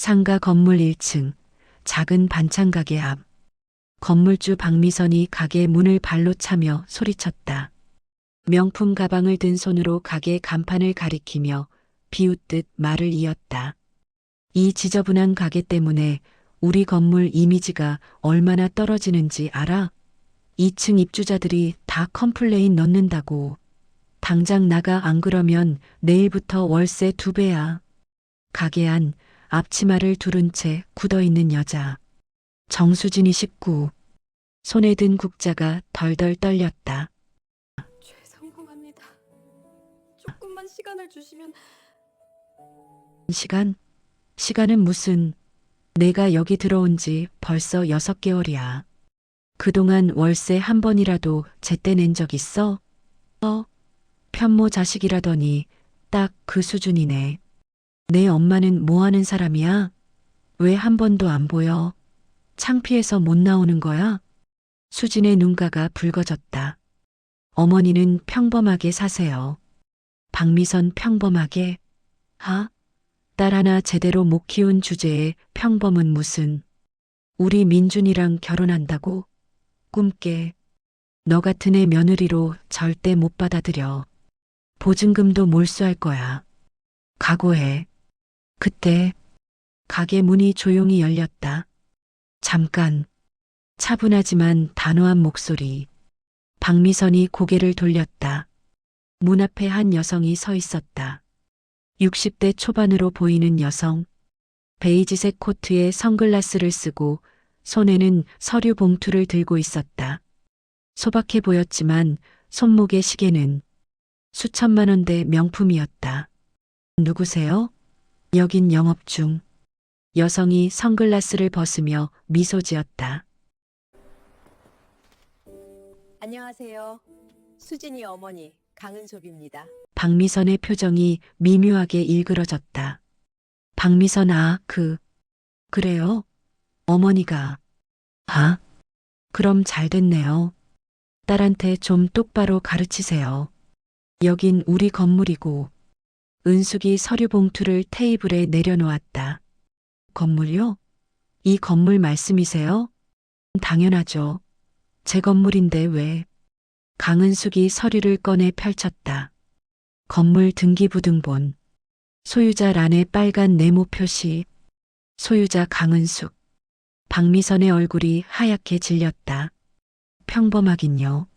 상가 건물 1층 작은 반찬 가게 앞. 건물주 박미선이 가게 문을 발로 차며 소리쳤다. 명품 가방을 든 손으로 가게 간판을 가리키며 비웃듯 말을 이었다. 이 지저분한 가게 때문에 우리 건물 이미지가 얼마나 떨어지는지 알아? 2층 입주자들이 다 컴플레인 넣는다고. 당장 나가, 안 그러면 내일부터 월세 2배야. 가게 안 앞치마를 두른 채 굳어있는 여자. 정수진이 19. 손에 든 국자가 덜덜 떨렸다. 죄송합니다. 조금만 시간을 주시면. 시간? 시간은 무슨. 내가 여기 들어온 지 벌써 6개월이야. 그동안 월세 한 번이라도 제때 낸 적 있어? 편모 자식이라더니 딱 그 수준이네. 내 엄마는 뭐 하는 사람이야? 왜 한 번도 안 보여? 창피해서 못 나오는 거야? 수진의 눈가가 붉어졌다. 어머니는 평범하게 사세요. 박미선 평범하게? 딸 하나 제대로 못 키운 주제에 평범은 무슨. 우리 민준이랑 결혼한다고? 꿈깨. 너 같은 애 며느리로 절대 못 받아들여. 보증금도 몰수할 거야. 각오해. 그때 가게 문이 조용히 열렸다. 잠깐. 차분하지만 단호한 목소리. 박미선이 고개를 돌렸다. 문 앞에 한 여성이 서 있었다. 60대 초반으로 보이는 여성. 베이지색 코트에 선글라스를 쓰고 손에는 서류 봉투를 들고 있었다. 소박해 보였지만 손목의 시계는 수천만 원대 명품이었다. 누구세요? 여긴 영업 중. 여성이 선글라스를 벗으며 미소 지었다. 안녕하세요. 수진이 어머니 강은섭입니다. 박미선의 표정이 미묘하게 일그러졌다. 박미선, 그래요? 어머니가. 그럼 잘 됐네요. 딸한테 좀 똑바로 가르치세요. 여긴 우리 건물이고. 은숙이 서류 봉투를 테이블에 내려놓았다. 건물요? 이 건물 말씀이세요? 당연하죠. 제 건물인데 왜? 강은숙이 서류를 꺼내 펼쳤다. 건물 등기부등본. 소유자란에 빨간 네모 표시. 소유자 강은숙. 박미선의 얼굴이 하얗게 질렸다. 평범하긴요.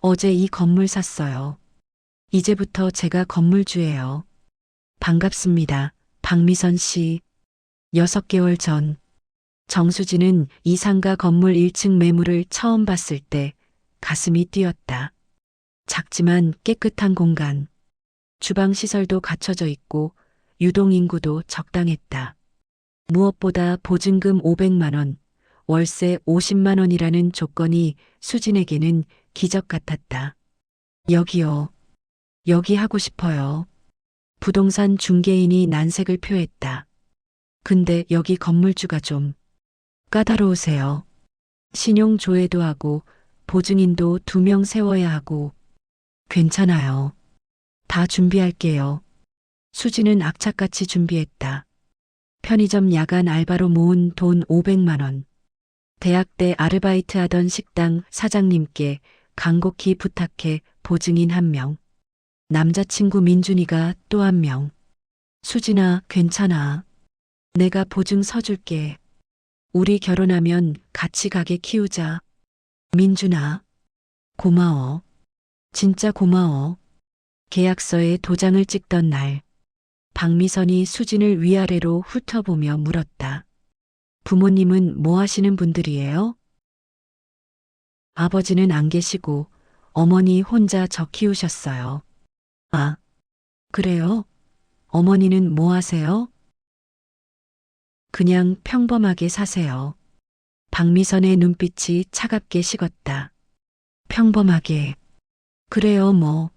어제 이 건물 샀어요. 이제부터 제가 건물주예요. 반갑습니다. 박미선 씨. 6개월 전 정수진은 이 상가 건물 1층 매물을 처음 봤을 때 가슴이 뛰었다. 작지만 깨끗한 공간. 주방 시설도 갖춰져 있고 유동인구도 적당했다. 무엇보다 보증금 500만 원, 월세 50만 원이라는 조건이 수진에게는 기적 같았다. 여기요. 여기 하고 싶어요. 부동산 중개인이 난색을 표했다. 근데 여기 건물주가 좀 까다로우세요. 신용 조회도 하고 보증인도 2명 세워야 하고. 괜찮아요. 다 준비할게요. 수지는 악착같이 준비했다. 편의점 야간 알바로 모은 돈 500만 원. 대학 때 아르바이트 하던 식당 사장님께 간곡히 부탁해 보증인 1명. 남자친구 민준이가 또 1명. 수진아, 괜찮아. 내가 보증 서줄게. 우리 결혼하면 같이 가게 키우자. 민준아, 고마워. 진짜 고마워. 계약서에 도장을 찍던 날, 박미선이 수진을 위아래로 훑어보며 물었다. 부모님은 뭐 하시는 분들이에요? 아버지는 안 계시고 어머니 혼자 저 키우셨어요. 그래요? 어머니는 뭐 하세요? 그냥 평범하게 사세요. 박미선의 눈빛이 차갑게 식었다. 평범하게. 그래요, 뭐.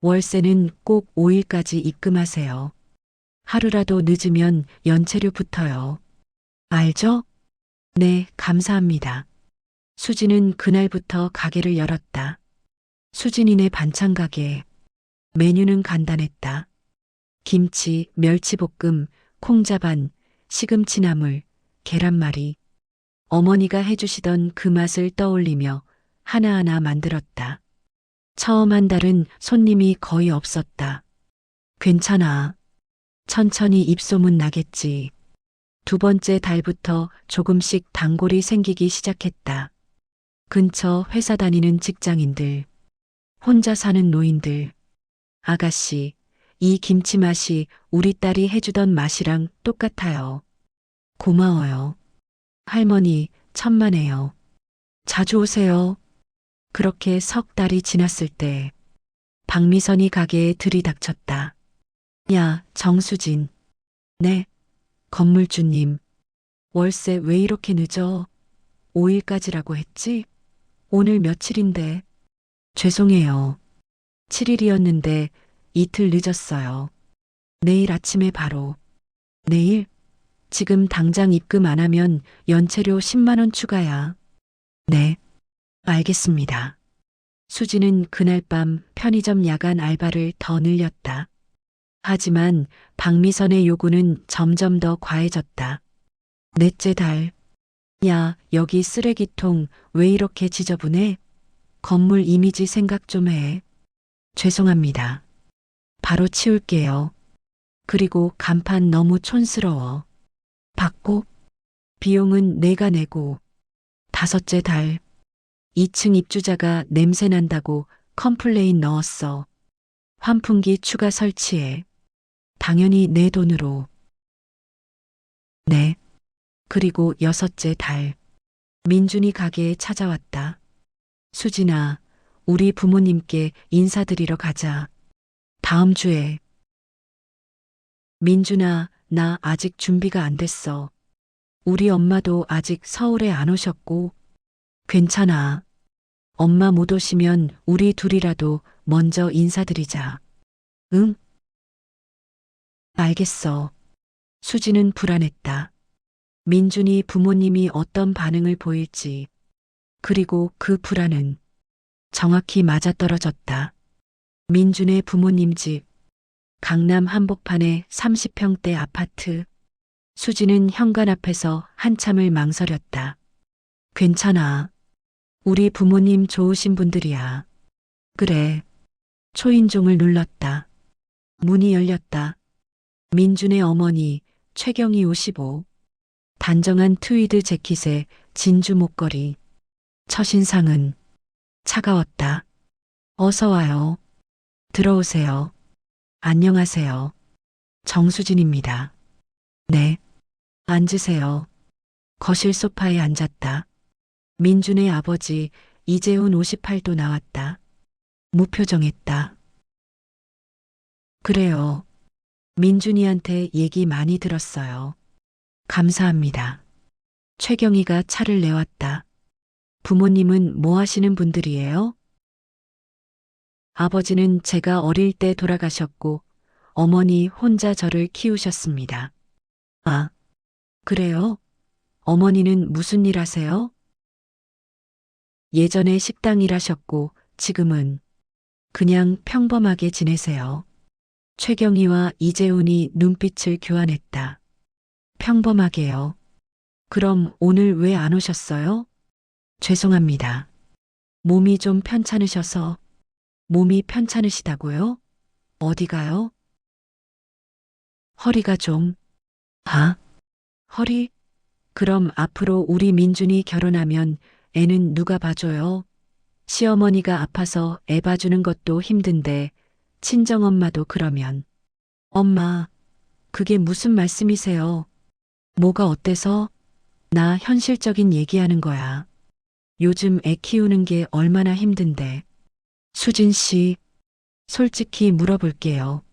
월세는 꼭 5일까지 입금하세요. 하루라도 늦으면 연체료 붙어요. 알죠? 네, 감사합니다. 수진은 그날부터 가게를 열었다. 수진이네 반찬 가게. 메뉴는 간단했다. 김치, 멸치볶음, 콩자반, 시금치나물, 계란말이. 어머니가 해주시던 그 맛을 떠올리며 하나하나 만들었다. 처음 한 달은 손님이 거의 없었다. 괜찮아. 천천히 입소문 나겠지. 두 번째 달부터 조금씩 단골이 생기기 시작했다. 근처 회사 다니는 직장인들, 혼자 사는 노인들. 아가씨, 이 김치 맛이 우리 딸이 해주던 맛이랑 똑같아요. 고마워요. 할머니, 천만에요. 자주 오세요. 그렇게 석 달이 지났을 때 박미선이 가게에 들이닥쳤다. 야, 정수진. 네, 건물주님. 월세 왜 이렇게 늦어? 5일까지라고 했지? 오늘 며칠인데? 죄송해요. 7일이었는데 이틀 늦었어요. 내일 아침에 바로. 내일? 지금 당장 입금 안 하면 연체료 10만 원 추가야. 네, 알겠습니다. 수지는 그날 밤 편의점 야간 알바를 더 늘렸다. 하지만 박미선의 요구는 점점 더 과해졌다. 넷째 달. 야, 여기 쓰레기통 왜 이렇게 지저분해? 건물 이미지 생각 좀 해. 죄송합니다. 바로 치울게요. 그리고 간판 너무 촌스러워. 받고, 비용은 내가 내고. 다섯째 달. 2층 입주자가 냄새 난다고 컴플레인 넣었어. 환풍기 추가 설치해. 당연히 내 돈으로. 네. 그리고 여섯째 달. 민준이 가게에 찾아왔다. 수진아, 우리 부모님께 인사드리러 가자. 다음 주에. 민준아, 나 아직 준비가 안 됐어. 우리 엄마도 아직 서울에 안 오셨고. 괜찮아. 엄마 못 오시면 우리 둘이라도 먼저 인사드리자. 응? 알겠어. 수지는 불안했다. 민준이 부모님이 어떤 반응을 보일지. 그리고 그 불안은 정확히 맞아떨어졌다. 민준의 부모님 집, 강남 한복판의 30평대 아파트. 수지는 현관 앞에서 한참을 망설였다. 괜찮아. 우리 부모님 좋으신 분들이야. 그래. 초인종을 눌렀다. 문이 열렸다. 민준의 어머니, 최경희 55. 단정한 트위드 재킷에 진주 목걸이. 첫인상은 차가웠다. 어서 와요. 들어오세요. 안녕하세요. 정수진입니다. 네. 앉으세요. 거실 소파에 앉았다. 민준의 아버지 이재훈 58도 나왔다. 무표정했다. 그래요. 민준이한테 얘기 많이 들었어요. 감사합니다. 최경희가 차를 내왔다. 부모님은 뭐 하시는 분들이에요? 아버지는 제가 어릴 때 돌아가셨고 어머니 혼자 저를 키우셨습니다. 아, 그래요? 어머니는 무슨 일 하세요? 예전에 식당 일하셨고 지금은 그냥 평범하게 지내세요. 최경희와 이재훈이 눈빛을 교환했다. 평범하게요. 그럼 오늘 왜 안 오셨어요? 죄송합니다. 몸이 좀 편찮으셔서. 몸이 편찮으시다고요? 어디가요? 허리가 좀. 아, 허리? 그럼 앞으로 우리 민준이 결혼하면 애는 누가 봐줘요? 시어머니가 아파서 애 봐주는 것도 힘든데 친정엄마도 그러면. 엄마, 그게 무슨 말씀이세요? 뭐가 어때서? 나 현실적인 얘기하는 거야. 요즘 애 키우는 게 얼마나 힘든데. 수진 씨, 솔직히 물어볼게요.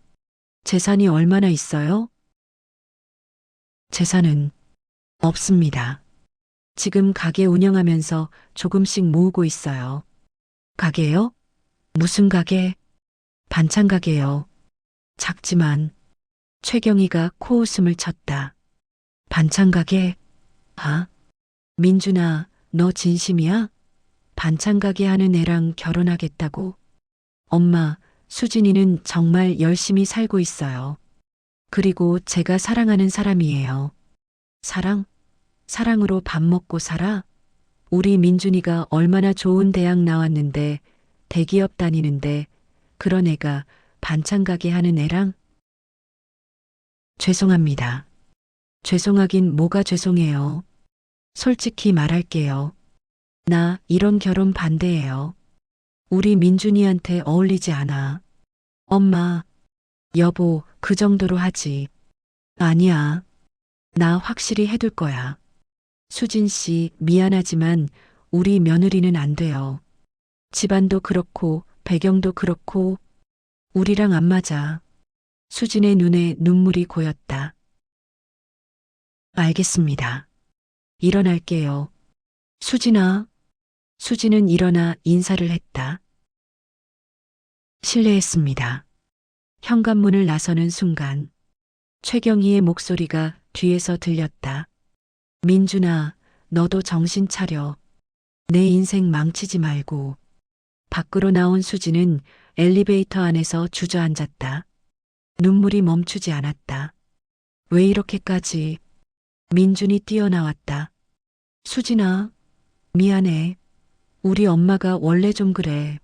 재산이 얼마나 있어요? 재산은 없습니다. 지금 가게 운영하면서 조금씩 모으고 있어요. 가게요? 무슨 가게? 반찬 가게요. 작지만. 최경희가 코웃음을 쳤다. 반찬 가게? 아? 민준아, 너 진심이야? 반찬 가게 하는 애랑 결혼하겠다고? 엄마, 수진이는 정말 열심히 살고 있어요. 그리고 제가 사랑하는 사람이에요. 사랑? 사랑으로 밥 먹고 살아? 우리 민준이가 얼마나 좋은 대학 나왔는데 대기업 다니는데 그런 애가 반찬 가게 하는 애랑? 죄송합니다. 죄송하긴 뭐가 죄송해요. 솔직히 말할게요. 나 이런 결혼 반대예요. 우리 민준이한테 어울리지 않아. 엄마, 여보, 그 정도로 하지. 아니야. 나 확실히 해둘 거야. 수진 씨, 미안하지만 우리 며느리는 안 돼요. 집안도 그렇고 배경도 그렇고 우리랑 안 맞아. 수진의 눈에 눈물이 고였다. 알겠습니다. 일어날게요. 수진아. 수진은 일어나 인사를 했다. 실례했습니다. 현관문을 나서는 순간 최경희의 목소리가 뒤에서 들렸다. 민준아, 너도 정신 차려. 내 인생 망치지 말고. 밖으로 나온 수진은 엘리베이터 안에서 주저앉았다. 눈물이 멈추지 않았다. 왜 이렇게까지? 민준이 뛰어나왔다. 수진아, 미안해. 우리 엄마가 원래 좀 그래.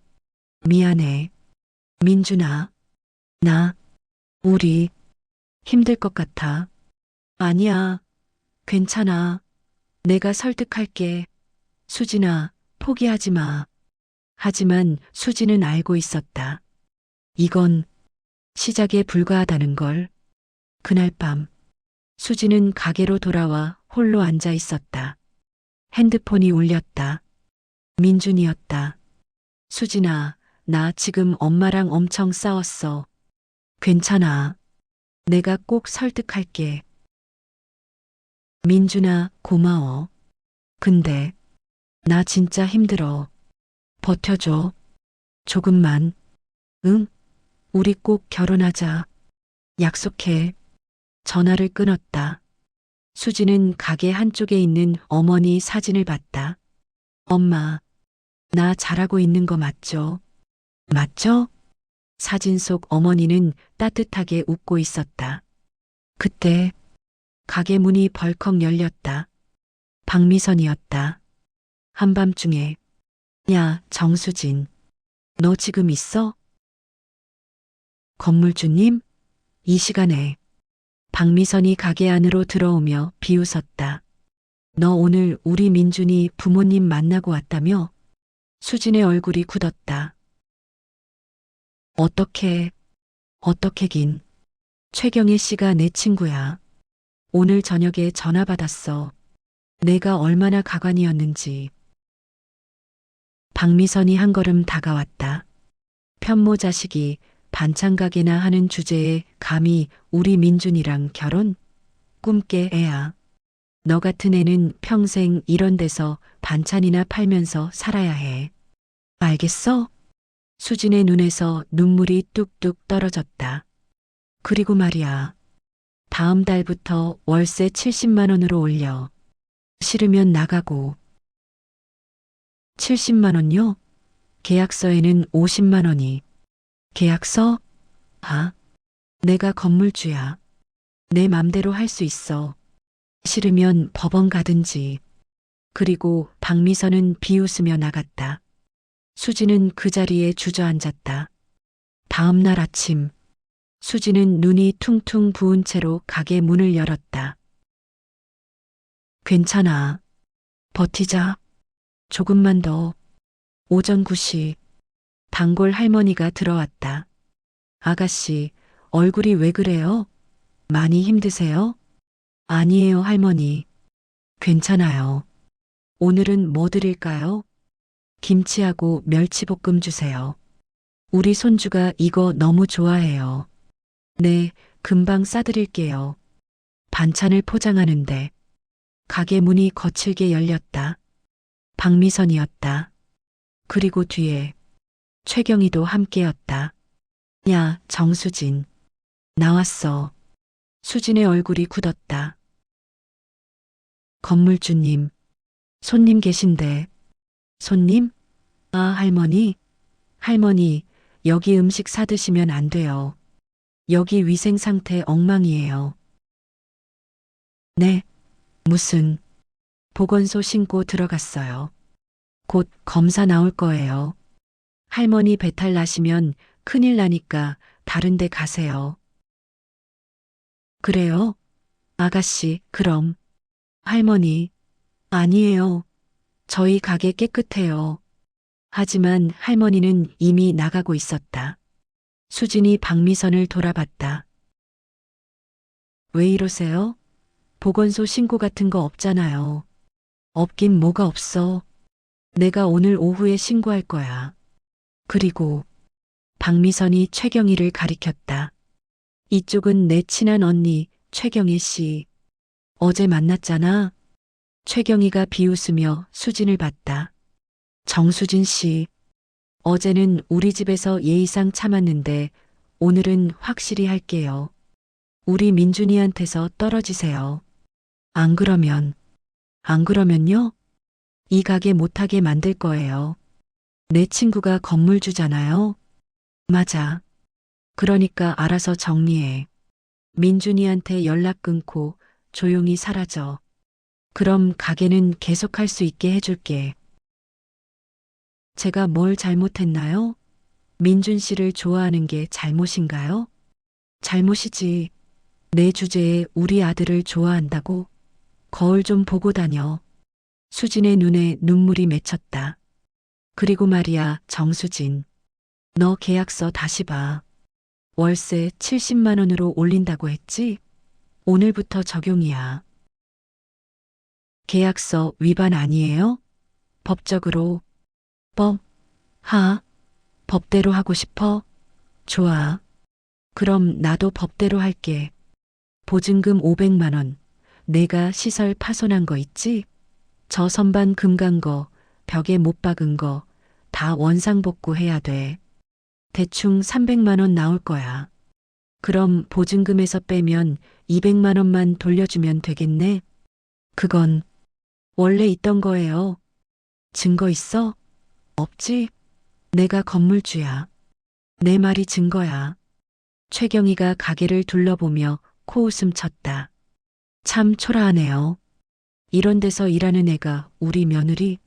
미안해. 민준아, 우리 힘들 것 같아. 아니야. 괜찮아. 내가 설득할게. 수진아, 포기하지 마. 하지만 수진은 알고 있었다. 이건 시작에 불과하다는 걸. 그날 밤, 수진은 가게로 돌아와 홀로 앉아 있었다. 핸드폰이 울렸다. 민준이었다. 수진아, 나 지금 엄마랑 엄청 싸웠어. 괜찮아. 내가 꼭 설득할게. 민준아, 고마워. 근데 나 진짜 힘들어. 버텨줘. 조금만. 응? 우리 꼭 결혼하자. 약속해. 전화를 끊었다. 수지는 가게 한쪽에 있는 어머니 사진을 봤다. 엄마, 나 잘하고 있는 거 맞죠? 맞죠? 사진 속 어머니는 따뜻하게 웃고 있었다. 그때 가게 문이 벌컥 열렸다. 박미선이었다. 한밤중에, 야, 정수진, 너 지금 있어? 건물주님? 이 시간에 박미선이 가게 안으로 들어오며 비웃었다. 너 오늘 우리 민준이 부모님 만나고 왔다며? 수진의 얼굴이 굳었다. 어떻게긴. 최경혜 씨가 내 친구야. 오늘 저녁에 전화 받았어. 내가 얼마나 가관이었는지. 박미선이 한 걸음 다가왔다. 편모 자식이 반찬 가게나 하는 주제에 감히 우리 민준이랑 결혼? 꿈깨 애야. 너 같은 애는 평생 이런 데서 반찬이나 팔면서 살아야 해. 알겠어? 수진의 눈에서 눈물이 뚝뚝 떨어졌다. 그리고 말이야. 다음 달부터 월세 70만 원으로 올려. 싫으면 나가고. 70만 원요? 계약서에는 50만 원이. 계약서? 아, 내가 건물주야. 내 맘대로 할 수 있어. 싫으면 법원 가든지. 그리고 박미선은 비웃으며 나갔다. 수지는 그 자리에 주저앉았다. 다음 날 아침, 수지는 눈이 퉁퉁 부은 채로 가게 문을 열었다. 괜찮아. 버티자. 조금만 더. 오전 9시, 단골 할머니가 들어왔다. 아가씨, 얼굴이 왜 그래요? 많이 힘드세요? 아니에요, 할머니. 괜찮아요. 오늘은 뭐 드릴까요? 김치하고 멸치볶음 주세요. 우리 손주가 이거 너무 좋아해요. 네, 금방 싸드릴게요. 반찬을 포장하는데 가게 문이 거칠게 열렸다. 박미선이었다. 그리고 뒤에 최경희도 함께였다. 야, 정수진. 나왔어. 수진의 얼굴이 굳었다. 건물주님, 손님 계신데. 손님? 아, 할머니? 할머니, 여기 음식 사드시면 안 돼요. 여기 위생 상태 엉망이에요. 네, 무슨 보건소 신고 들어갔어요. 곧 검사 나올 거예요. 할머니 배탈 나시면 큰일 나니까 다른 데 가세요. 그래요? 아가씨, 그럼. 할머니, 아니에요. 저희 가게 깨끗해요. 하지만 할머니는 이미 나가고 있었다. 수진이 박미선을 돌아봤다. 왜 이러세요? 보건소 신고 같은 거 없잖아요. 없긴 뭐가 없어. 내가 오늘 오후에 신고할 거야. 그리고 박미선이 최경희를 가리켰다. 이쪽은 내 친한 언니 최경희 씨. 어제 만났잖아. 최경희가 비웃으며 수진을 봤다. 정수진 씨. 어제는 우리 집에서 예의상 참았는데 오늘은 확실히 할게요. 우리 민준이한테서 떨어지세요. 안 그러면요? 이 가게 못하게 만들 거예요. 내 친구가 건물주잖아요. 맞아. 그러니까 알아서 정리해. 민준이한테 연락 끊고 조용히 사라져. 그럼 가게는 계속할 수 있게 해줄게. 제가 뭘 잘못했나요? 민준 씨를 좋아하는 게 잘못인가요? 잘못이지. 내 주제에 우리 아들을 좋아한다고? 거울 좀 보고 다녀. 수진의 눈에 눈물이 맺혔다. 그리고 말이야, 정수진. 너 계약서 다시 봐. 월세 70만 원으로 올린다고 했지? 오늘부터 적용이야. 계약서 위반 아니에요? 법적으로. 법대로 하고 싶어? 좋아. 그럼 나도 법대로 할게. 보증금 500만 원. 내가 시설 파손한 거 있지? 저 선반 금 간 거, 벽에 못 박은 거, 다 원상복구 해야 돼. 대충 300만 원 나올 거야. 그럼 보증금에서 빼면 200만 원만 돌려주면 되겠네? 그건 원래 있던 거예요. 증거 있어? 없지? 내가 건물주야. 내 말이 증거야. 최경희가 가게를 둘러보며 코웃음 쳤다. 참 초라하네요. 이런 데서 일하는 애가 우리 며느리?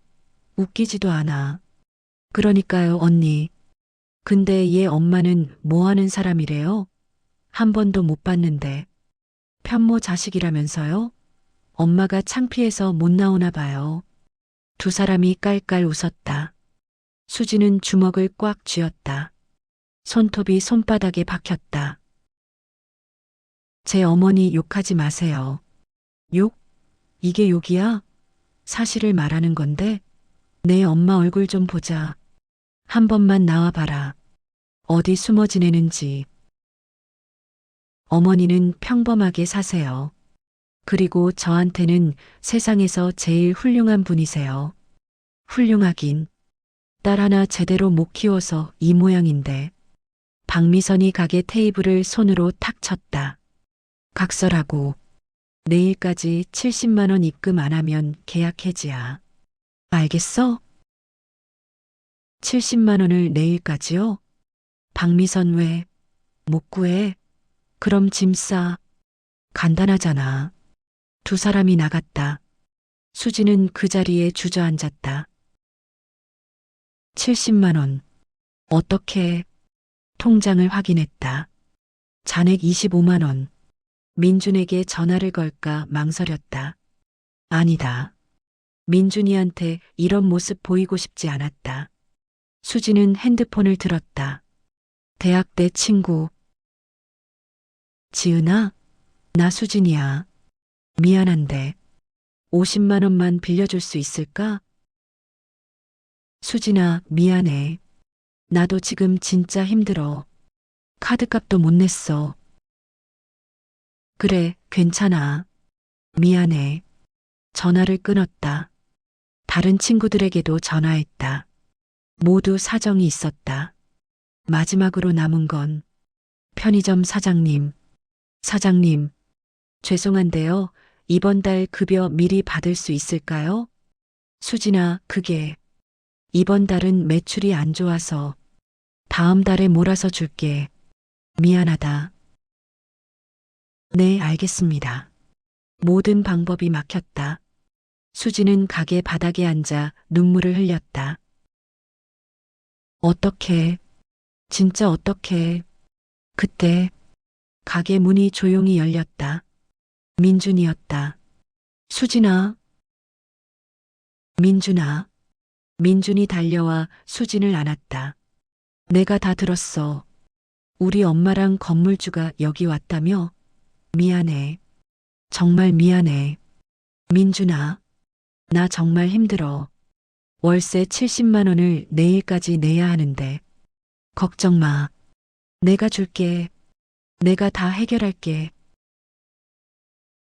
웃기지도 않아. 그러니까요, 언니. 근데 얘 엄마는 뭐 하는 사람이래요? 한 번도 못 봤는데. 편모 자식이라면서요? 엄마가 창피해서 못 나오나 봐요. 두 사람이 깔깔 웃었다. 수지는 주먹을 꽉 쥐었다. 손톱이 손바닥에 박혔다. 제 어머니 욕하지 마세요. 욕? 이게 욕이야? 사실을 말하는 건데? 내 엄마 얼굴 좀 보자. 한 번만 나와봐라. 어디 숨어 지내는지. 어머니는 평범하게 사세요. 그리고 저한테는 세상에서 제일 훌륭한 분이세요. 훌륭하긴. 딸 하나 제대로 못 키워서 이 모양인데. 박미선이 가게 테이블을 손으로 탁 쳤다. 각설하고. 내일까지 70만 원 입금 안 하면 계약 해지야. 알겠어? 70만 원을 내일까지요? 박미선 왜? 못 구해? 그럼 짐 싸. 간단하잖아. 두 사람이 나갔다. 수지는 그 자리에 주저앉았다. 70만 원. 어떻게? 통장을 확인했다. 잔액 25만 원. 민준에게 전화를 걸까 망설였다. 아니다. 민준이한테 이런 모습 보이고 싶지 않았다. 수지는 핸드폰을 들었다. 대학 때 친구. 지은아, 나 수진이야. 미안한데 50만 원만 빌려줄 수 있을까? 수진아, 미안해. 나도 지금 진짜 힘들어. 카드값도 못 냈어. 그래, 괜찮아. 미안해. 전화를 끊었다. 다른 친구들에게도 전화했다. 모두 사정이 있었다. 마지막으로 남은 건 편의점 사장님. 사장님, 죄송한데요. 이번 달 급여 미리 받을 수 있을까요? 수진아, 그게 이번 달은 매출이 안 좋아서 다음 달에 몰아서 줄게. 미안하다. 네, 알겠습니다. 모든 방법이 막혔다. 수지는 가게 바닥에 앉아 눈물을 흘렸다. 어떡해. 진짜 어떡해. 그때 가게 문이 조용히 열렸다. 민준이었다. 수진아. 민준아. 민준이 달려와 수진을 안았다. 내가 다 들었어. 우리 엄마랑 건물주가 여기 왔다며? 미안해. 정말 미안해. 민준아. 나 정말 힘들어. 월세 70만 원을 내일까지 내야 하는데. 걱정 마. 내가 줄게. 내가 다 해결할게.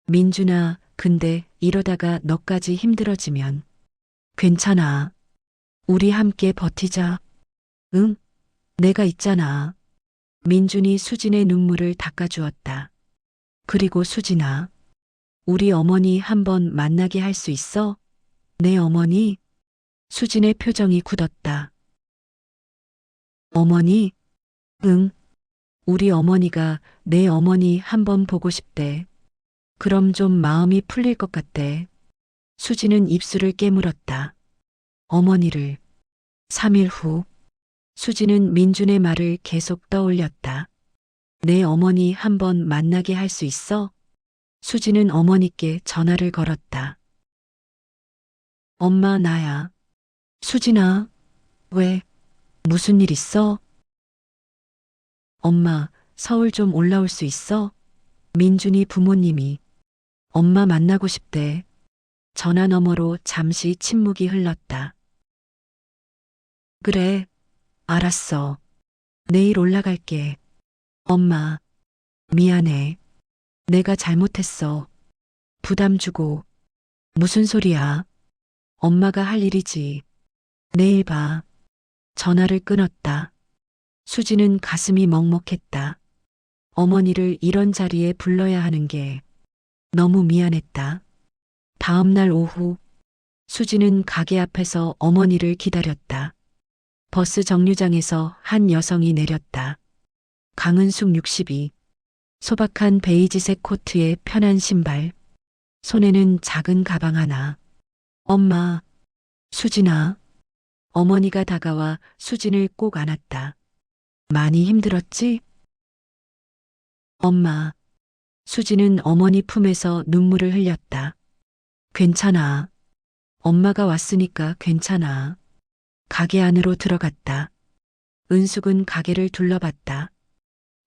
민준아, 근데 이러다가 너까지 힘들어지면. 괜찮아. 우리 함께 버티자. 응? 내가 있잖아. 민준이 수진의 눈물을 닦아주었다. 그리고 수진아, 우리 어머니 한번 만나게 할 수 있어? 내 어머니? 수진의 표정이 굳었다. 어머니? 응. 우리 어머니가 내 어머니 한번 보고 싶대. 그럼 좀 마음이 풀릴 것 같대. 수진은 입술을 깨물었다. 어머니를. 3일 후. 수진은 민준의 말을 계속 떠올렸다. 내 어머니 한번 만나게 할 수 있어? 수진은 어머니께 전화를 걸었다. 엄마, 나야. 수진아. 왜? 무슨 일 있어? 엄마, 서울 좀 올라올 수 있어? 민준이 부모님이 엄마 만나고 싶대. 전화 너머로 잠시 침묵이 흘렀다. 그래, 알았어. 내일 올라갈게. 엄마, 미안해. 내가 잘못했어. 부담 주고. 무슨 소리야? 엄마가 할 일이지. 내일 봐. 전화를 끊었다. 수지는 가슴이 먹먹했다. 어머니를 이런 자리에 불러야 하는 게 너무 미안했다. 다음 날 오후, 수지는 가게 앞에서 어머니를 기다렸다. 버스 정류장에서 한 여성이 내렸다. 강은숙 62. 소박한 베이지색 코트에 편한 신발. 손에는 작은 가방 하나. 엄마, 수진아. 어머니가 다가와 수진을 꼭 안았다. 많이 힘들었지? 엄마. 수진은 어머니 품에서 눈물을 흘렸다. 괜찮아. 엄마가 왔으니까 괜찮아. 가게 안으로 들어갔다. 은숙은 가게를 둘러봤다.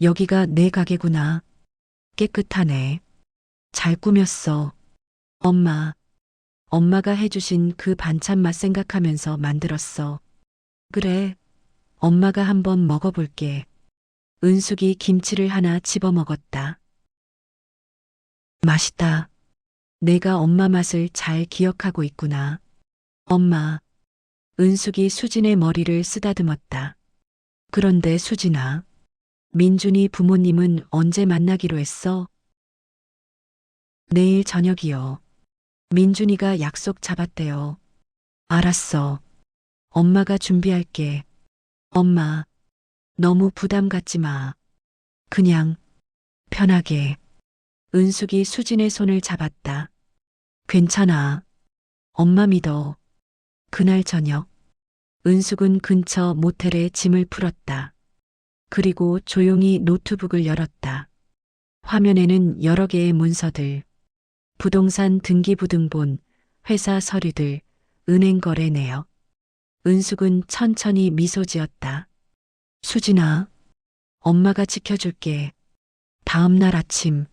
여기가 내 가게구나. 깨끗하네. 잘 꾸몄어. 엄마. 엄마가 해주신 그 반찬 맛 생각하면서 만들었어. 그래. 엄마가 한번 먹어볼게. 은숙이 김치를 하나 집어 먹었다. 맛있다. 내가 엄마 맛을 잘 기억하고 있구나. 엄마. 은숙이 수진의 머리를 쓰다듬었다. 그런데 수진아. 민준이 부모님은 언제 만나기로 했어? 내일 저녁이요. 민준이가 약속 잡았대요. 알았어. 엄마가 준비할게. 엄마. 너무 부담 갖지 마. 그냥 편하게. 은숙이 수진의 손을 잡았다. 괜찮아. 엄마 믿어. 그날 저녁, 은숙은 근처 모텔에 짐을 풀었다. 그리고 조용히 노트북을 열었다. 화면에는 여러 개의 문서들, 부동산 등기부등본, 회사 서류들, 은행 거래 내역. 은숙은 천천히 미소 지었다. 수진아, 엄마가 지켜줄게. 다음 날 아침,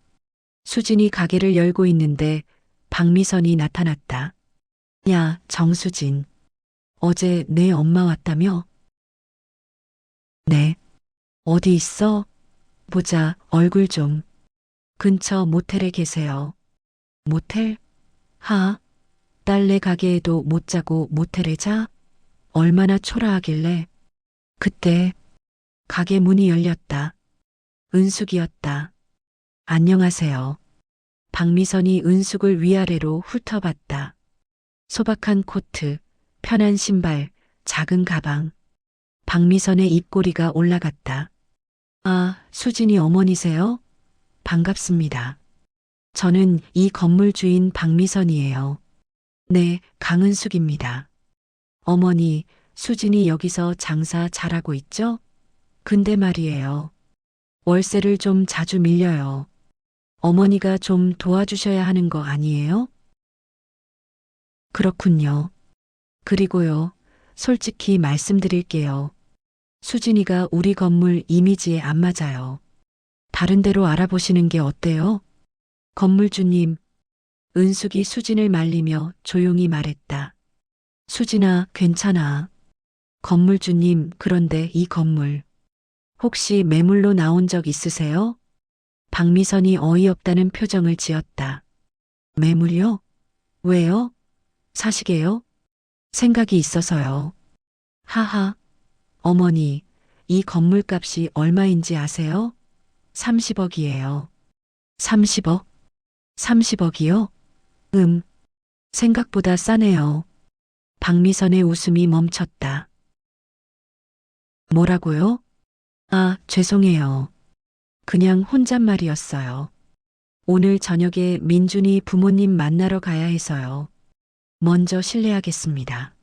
수진이 가게를 열고 있는데 박미선이 나타났다. 야, 정수진. 어제 내 엄마 왔다며? 네. 어디 있어? 보자, 얼굴 좀. 근처 모텔에 계세요. 모텔? 하? 딸네 가게에도 못 자고 모텔에 자? 얼마나 초라하길래. 그때 가게 문이 열렸다. 은숙이었다. 안녕하세요. 박미선이 은숙을 위아래로 훑어봤다. 소박한 코트, 편한 신발, 작은 가방. 박미선의 입꼬리가 올라갔다. 아, 수진이 어머니세요? 반갑습니다. 저는 이 건물 주인 박미선이에요. 네, 강은숙입니다. 어머니, 수진이 여기서 장사 잘하고 있죠? 근데 말이에요. 월세를 좀 자주 밀려요. 어머니가 좀 도와주셔야 하는 거 아니에요? 그렇군요. 그리고요, 솔직히 말씀드릴게요. 수진이가 우리 건물 이미지에 안 맞아요. 다른 데로 알아보시는 게 어때요? 건물주님, 은숙이 수진을 말리며 조용히 말했다. 수진아, 괜찮아. 건물주님, 그런데 이 건물 혹시 매물로 나온 적 있으세요? 박미선이 어이없다는 표정을 지었다. 매물요? 왜요? 사시게요? 생각이 있어서요. 하하, 어머니, 이 건물값이 얼마인지 아세요? 30억이에요. 30억? 30억이요? 생각보다 싸네요. 박미선의 웃음이 멈췄다. 뭐라고요? 아, 죄송해요. 그냥 혼잣말이었어요. 오늘 저녁에 민준이 부모님 만나러 가야 해서요. 먼저 실례하겠습니다.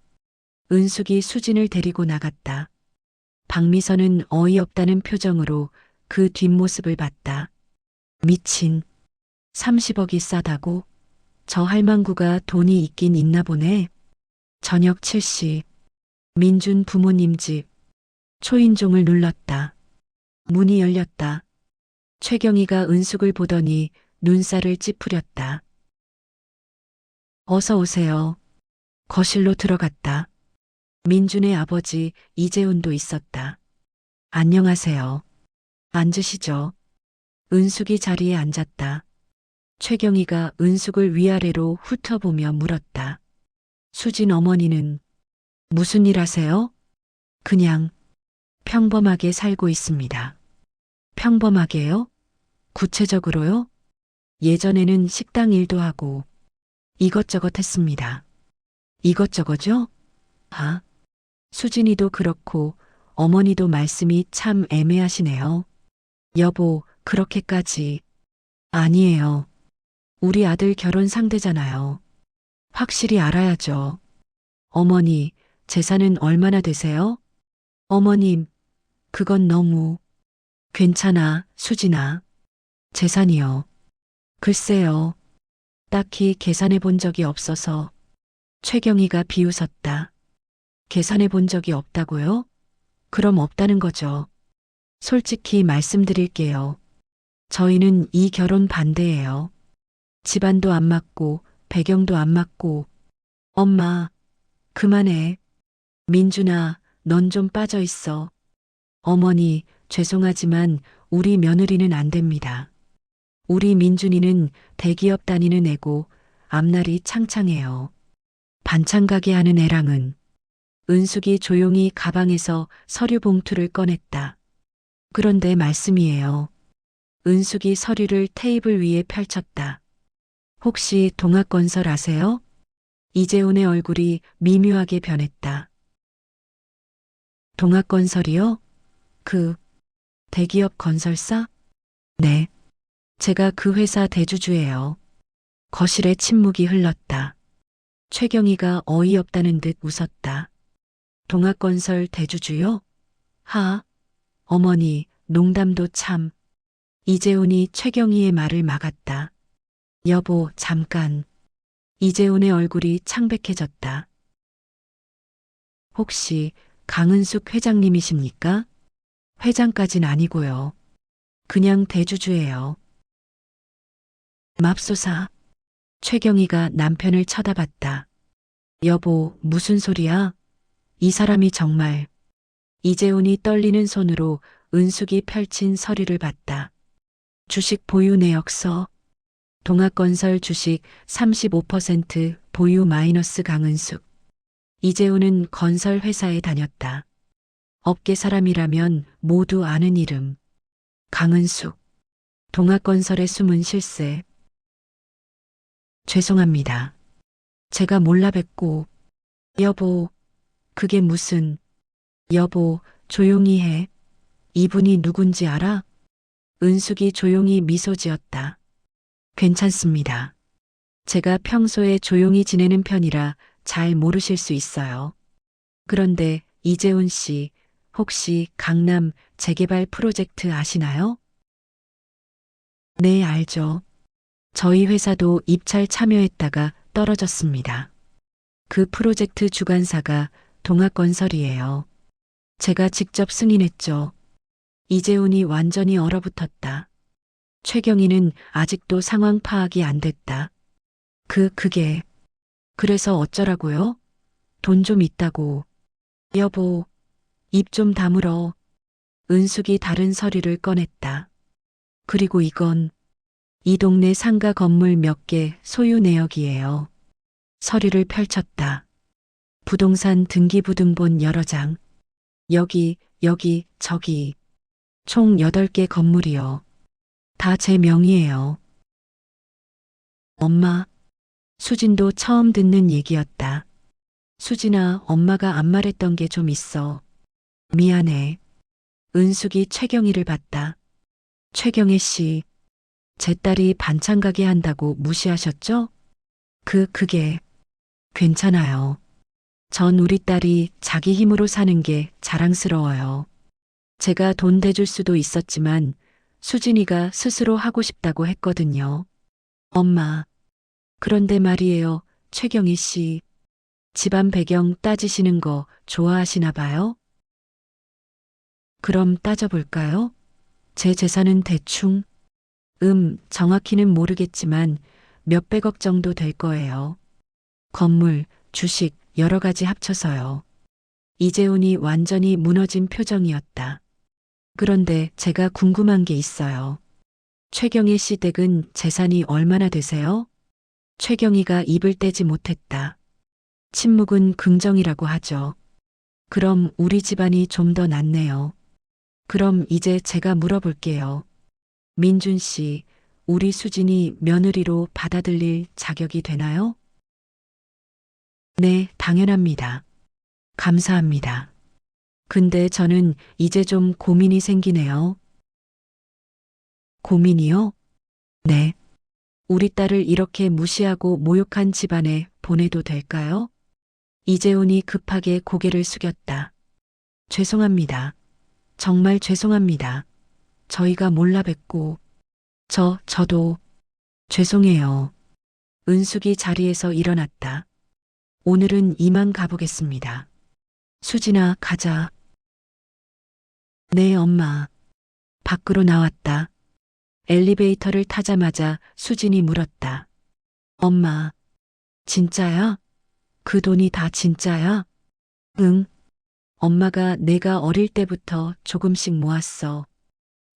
은숙이 수진을 데리고 나갔다. 박미선은 어이없다는 표정으로 그 뒷모습을 봤다. 미친. 30억이 싸다고? 저 할망구가 돈이 있긴 있나 보네. 저녁 7시. 민준 부모님 집. 초인종을 눌렀다. 문이 열렸다. 최경희가 은숙을 보더니 눈살을 찌푸렸다. 어서 오세요. 거실로 들어갔다. 민준의 아버지 이재훈도 있었다. 안녕하세요. 앉으시죠. 은숙이 자리에 앉았다. 최경희가 은숙을 위아래로 훑어보며 물었다. 수진 어머니는 무슨 일 하세요? 그냥 평범하게 살고 있습니다. 평범하게요? 구체적으로요? 예전에는 식당 일도 하고 이것저것 했습니다. 이것저것요? 아, 수진이도 그렇고 어머니도 말씀이 참 애매하시네요. 여보, 그렇게까지. 아니에요. 우리 아들 결혼 상대잖아요. 확실히 알아야죠. 어머니, 재산은 얼마나 되세요? 어머님, 그건 너무. 괜찮아, 수진아. 재산이요. 글쎄요. 딱히 계산해 본 적이 없어서. 최경희가 비웃었다. 계산해 본 적이 없다고요? 그럼 없다는 거죠. 솔직히 말씀드릴게요. 저희는 이 결혼 반대예요. 집안도 안 맞고 배경도 안 맞고. 엄마, 그만해. 민준아, 넌 좀 빠져 있어. 어머니, 죄송하지만 우리 며느리는 안 됩니다. 우리 민준이는 대기업 다니는 애고 앞날이 창창해요. 반찬 가게 하는 애랑은. 은숙이 조용히 가방에서 서류 봉투를 꺼냈다. 그런데 말씀이에요. 은숙이 서류를 테이블 위에 펼쳤다. 혹시 동학건설 아세요? 이재훈의 얼굴이 미묘하게 변했다. 동학건설이요? 그 대기업 건설사? 네. 제가 그 회사 대주주예요. 거실에 침묵이 흘렀다. 최경희가 어이없다는 듯 웃었다. 동학건설 대주주요? 하, 어머니, 농담도 참. 이재훈이 최경희의 말을 막았다. 여보, 잠깐. 이재훈의 얼굴이 창백해졌다. 혹시 강은숙 회장님이십니까? 회장까진 아니고요. 그냥 대주주예요. 맙소사. 최경희가 남편을 쳐다봤다. 여보, 무슨 소리야? 이 사람이 정말. 이재훈이 떨리는 손으로 은숙이 펼친 서류를 봤다. 주식 보유 내역서. 동학건설 주식 35% 보유 마이너스 강은숙. 이재훈은 건설 회사에 다녔다. 업계 사람이라면 모두 아는 이름. 강은숙. 동학건설의 숨은 실세. 죄송합니다. 제가 몰라 뵙고. 여보, 그게 무슨. 여보, 조용히 해. 이분이 누군지 알아? 은숙이 조용히 미소 지었다. 괜찮습니다. 제가 평소에 조용히 지내는 편이라 잘 모르실 수 있어요. 그런데 이재훈 씨, 혹시 강남 재개발 프로젝트 아시나요? 네, 알죠. 저희 회사도 입찰 참여했다가 떨어졌습니다. 그 프로젝트 주관사가 동학건설이에요. 제가 직접 승인했죠. 이재훈이 완전히 얼어붙었다. 최경희는 아직도 상황 파악이 안 됐다. 그게. 그래서 어쩌라고요? 돈 좀 있다고. 여보, 입 좀 다물어. 은숙이 다른 서류를 꺼냈다. 그리고 이건 이 동네 상가 건물 몇 개 소유 내역이에요. 서류를 펼쳤다. 부동산 등기부등본 여러 장. 여기, 저기. 총 8개 건물이요. 다 제 명의예요. 엄마, 수진도 처음 듣는 얘기였다. 수진아, 엄마가 안 말했던 게 좀 있어. 미안해. 은숙이 최경희를 봤다. 최경혜 씨, 제 딸이 반찬 가게 한다고 무시하셨죠? 그게 괜찮아요. 전 우리 딸이 자기 힘으로 사는 게 자랑스러워요. 제가 돈 대줄 수도 있었지만 수진이가 스스로 하고 싶다고 했거든요. 엄마, 그런데 말이에요. 최경희 씨, 집안 배경 따지시는 거 좋아하시나 봐요? 그럼 따져볼까요? 제 재산은 대충, 정확히는 모르겠지만 몇백억 정도 될 거예요. 건물, 주식, 여러 가지 합쳐서요. 이재훈이 완전히 무너진 표정이었다. 그런데 제가 궁금한 게 있어요. 최경희 씨 댁은 재산이 얼마나 되세요? 최경희가 입을 떼지 못했다. 침묵은 긍정이라고 하죠. 그럼 우리 집안이 좀 더 낫네요. 그럼 이제 제가 물어볼게요. 민준 씨, 우리 수진이 며느리로 받아들일 자격이 되나요? 네, 당연합니다. 감사합니다. 근데 저는 이제 좀 고민이 생기네요. 고민이요? 네. 우리 딸을 이렇게 무시하고 모욕한 집안에 보내도 될까요? 이재훈이 급하게 고개를 숙였다. 죄송합니다. 정말 죄송합니다. 저희가 몰라 뵙고. 저도 죄송해요. 은숙이 자리에서 일어났다. 오늘은 이만 가보겠습니다. 수진아, 가자. 네, 엄마. 밖으로 나왔다. 엘리베이터를 타자마자 수진이 물었다. 엄마, 진짜야? 그 돈이 다 진짜야? 응. 엄마가 내가 어릴 때부터 조금씩 모았어.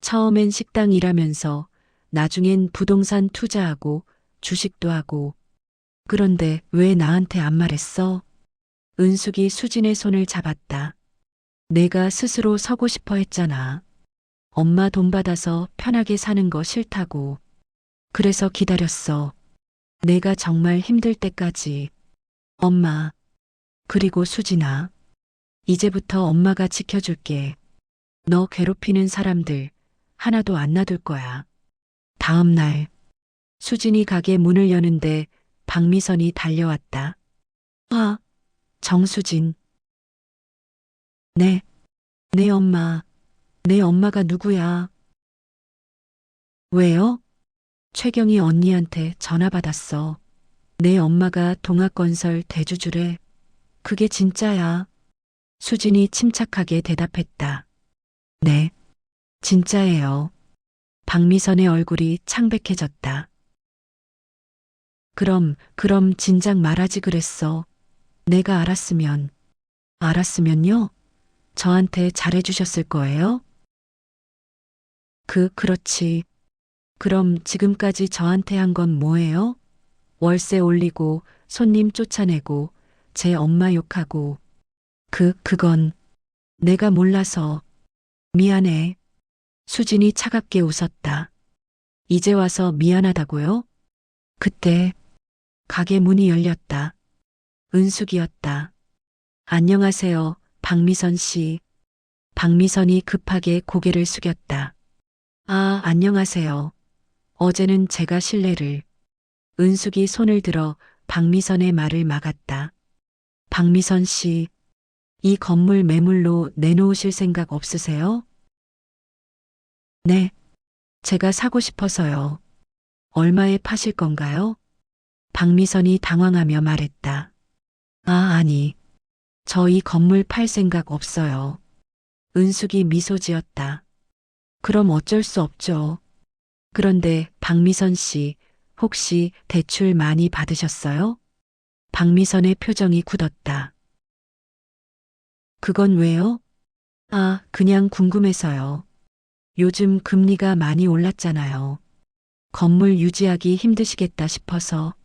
처음엔 식당 일하면서 나중엔 부동산 투자하고 주식도 하고. 그런데 왜 나한테 안 말했어? 은숙이 수진의 손을 잡았다. 내가 스스로 서고 싶어 했잖아. 엄마 돈 받아서 편하게 사는 거 싫다고. 그래서 기다렸어. 내가 정말 힘들 때까지. 엄마, 그리고 수진아. 이제부터 엄마가 지켜줄게. 너 괴롭히는 사람들 하나도 안 놔둘 거야. 다음 날, 수진이 가게 문을 여는데 박미선이 달려왔다. 아, 정수진. 네, 네 엄마. 내 엄마가 누구야? 왜요? 최경희 언니한테 전화 받았어. 내 엄마가 동학건설 대주주래. 그게 진짜야. 수진이 침착하게 대답했다. 네, 진짜예요. 박미선의 얼굴이 창백해졌다. 그럼 진작 말하지 그랬어. 내가 알았으면요? 저한테 잘해주셨을 거예요? 그렇지. 그럼 지금까지 저한테 한 건 뭐예요? 월세 올리고, 손님 쫓아내고, 제 엄마 욕하고. 그건 내가 몰라서. 미안해. 수진이 차갑게 웃었다. 이제 와서 미안하다고요? 그때 가게 문이 열렸다. 은숙이었다. 안녕하세요, 박미선 씨. 박미선이 급하게 고개를 숙였다. 아, 안녕하세요. 어제는 제가 실례를. 은숙이 손을 들어 박미선의 말을 막았다. 박미선 씨, 이 건물 매물로 내놓으실 생각 없으세요? 네, 제가 사고 싶어서요. 얼마에 파실 건가요? 박미선이 당황하며 말했다. 아니, 저 이 건물 팔 생각 없어요. 은숙이 미소 지었다. 그럼 어쩔 수 없죠. 그런데 박미선 씨, 혹시 대출 많이 받으셨어요? 박미선의 표정이 굳었다. 그건 왜요? 그냥 궁금해서요. 요즘 금리가 많이 올랐잖아요. 건물 유지하기 힘드시겠다 싶어서.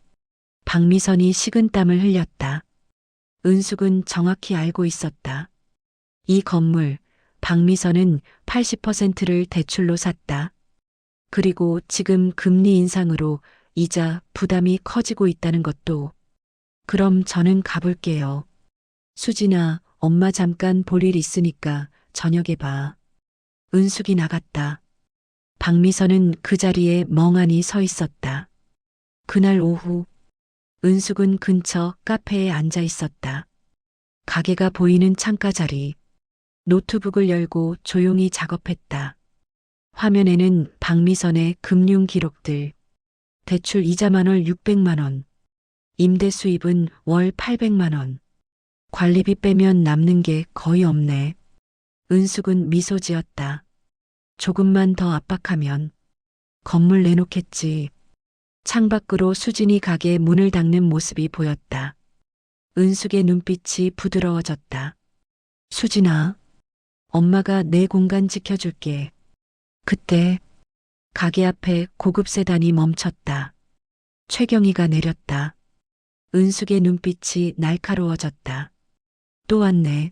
박미선이 식은땀을 흘렸다. 은숙은 정확히 알고 있었다. 이 건물, 박미선은 80%를 대출로 샀다. 그리고 지금 금리 인상으로 이자 부담이 커지고 있다는 것도. 그럼 저는 가볼게요. 수진아, 엄마 잠깐 볼 일 있으니까 저녁에 봐. 은숙이 나갔다. 박미선은 그 자리에 멍하니 서 있었다. 그날 오후, 은숙은 근처 카페에 앉아 있었다. 가게가 보이는 창가 자리. 노트북을 열고 조용히 작업했다. 화면에는 박미선의 금융 기록들. 대출 이자만 월 600만 원. 임대 수입은 월 800만 원. 관리비 빼면 남는 게 거의 없네. 은숙은 미소 지었다. 조금만 더 압박하면 건물 내놓겠지. 창밖으로 수진이 가게 문을 닫는 모습이 보였다. 은숙의 눈빛이 부드러워졌다. 수진아, 엄마가 내 공간 지켜줄게. 그때 가게 앞에 고급 세단이 멈췄다. 최경희가 내렸다. 은숙의 눈빛이 날카로워졌다. 또 왔네.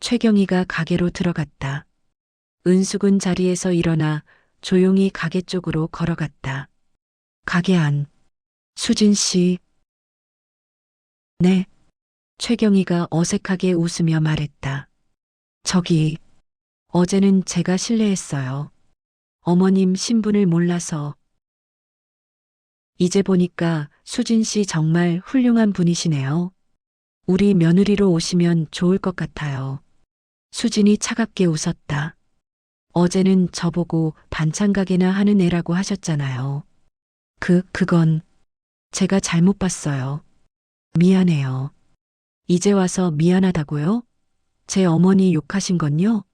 최경희가 가게로 들어갔다. 은숙은 자리에서 일어나 조용히 가게 쪽으로 걸어갔다. 가게 안. 수진 씨. 네. 최경희가 어색하게 웃으며 말했다. 저기, 어제는 제가 실례했어요. 어머님 신분을 몰라서. 이제 보니까 수진 씨 정말 훌륭한 분이시네요. 우리 며느리로 오시면 좋을 것 같아요. 수진이 차갑게 웃었다. 어제는 저보고 반찬 가게나 하는 애라고 하셨잖아요. 그건 제가 잘못 봤어요. 미안해요. 이제 와서 미안하다고요? 제 어머니 욕하신 건요?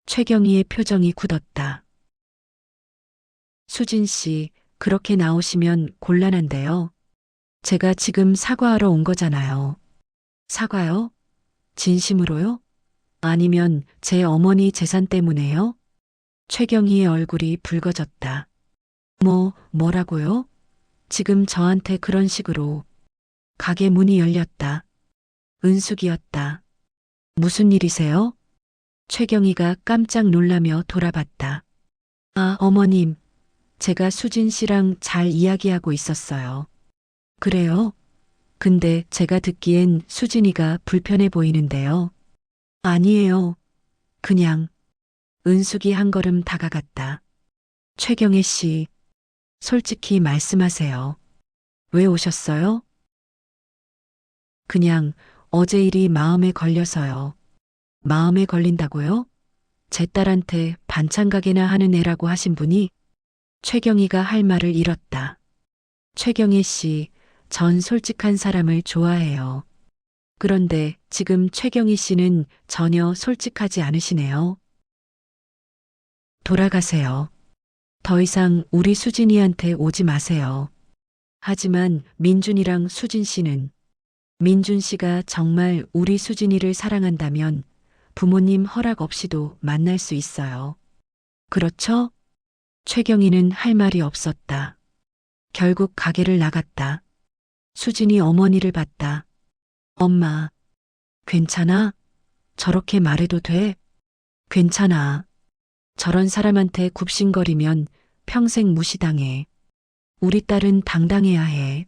최경희의 표정이 굳었다. 수진 씨, 그렇게 나오시면 곤란한데요. 제가 지금 사과하러 온 거잖아요. 사과요? 진심으로요? 아니면 제 어머니 재산 때문에요? 최경희의 얼굴이 붉어졌다. 뭐라고요? 지금 저한테 그런 식으로. 가게 문이 열렸다. 은숙이었다. 무슨 일이세요? 최경희가 깜짝 놀라며 돌아봤다. 어머님. 제가 수진 씨랑 잘 이야기하고 있었어요. 그래요? 근데 제가 듣기엔 수진이가 불편해 보이는데요. 아니에요. 그냥. 은숙이 한 걸음 다가갔다. 최경혜 씨, 솔직히 말씀하세요. 왜 오셨어요? 그냥 어제 일이 마음에 걸려서요. 마음에 걸린다고요? 제 딸한테 반찬 가게나 하는 애라고 하신 분이? 최경희가 할 말을 잃었다. 최경희 씨, 전 솔직한 사람을 좋아해요. 그런데 지금 최경희 씨는 전혀 솔직하지 않으시네요. 돌아가세요. 더 이상 우리 수진이한테 오지 마세요. 하지만 민준이랑 수진 씨는, 민준 씨가 정말 우리 수진이를 사랑한다면 부모님 허락 없이도 만날 수 있어요. 그렇죠? 최경희는 할 말이 없었다. 결국 가게를 나갔다. 수진이 어머니를 봤다. 엄마, 괜찮아? 저렇게 말해도 돼? 괜찮아. 저런 사람한테 굽신거리면 평생 무시당해. 우리 딸은 당당해야 해.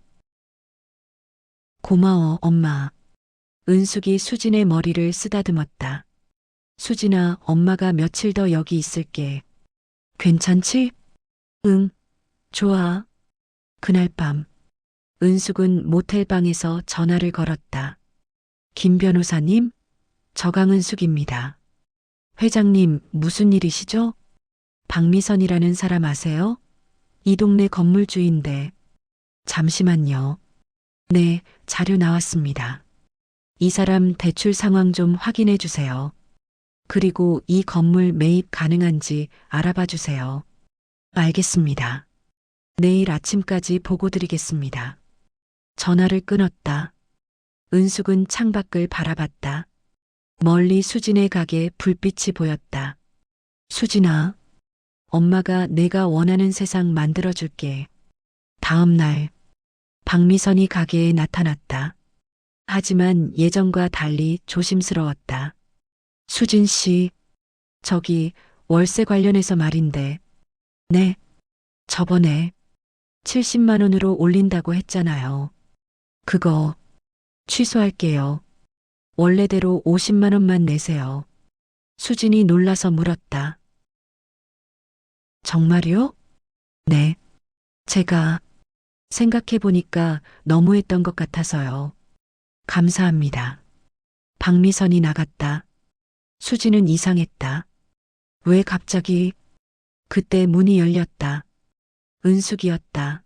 고마워, 엄마. 은숙이 수진의 머리를 쓰다듬었다. 수진아, 엄마가 며칠 더 여기 있을게. 괜찮지? 응. 좋아. 그날 밤 은숙은 모텔방에서 전화를 걸었다. 김 변호사님, 저강은숙입니다. 회장님, 무슨 일이시죠? 박미선이라는 사람 아세요? 이 동네 건물주인데. 잠시만요. 네, 자료 나왔습니다. 이 사람 대출 상황 좀 확인해 주세요. 그리고 이 건물 매입 가능한지 알아봐 주세요. 알겠습니다. 내일 아침까지 보고 드리겠습니다. 전화를 끊었다. 은숙은 창밖을 바라봤다. 멀리 수진의 가게 불빛이 보였다. 수진아, 엄마가 내가 원하는 세상 만들어줄게. 다음 날, 박미선이 가게에 나타났다. 하지만 예전과 달리 조심스러웠다. 수진 씨, 저기 월세 관련해서 말인데. 네, 저번에 70만 원으로 올린다고 했잖아요. 그거 취소할게요. 원래대로 50만 원만 내세요. 수진이 놀라서 물었다. 정말요? 네. 제가 생각해보니까 너무했던 것 같아서요. 감사합니다. 박미선이 나갔다. 수진은 이상했다. 왜 갑자기? 그때 문이 열렸다. 은숙이었다.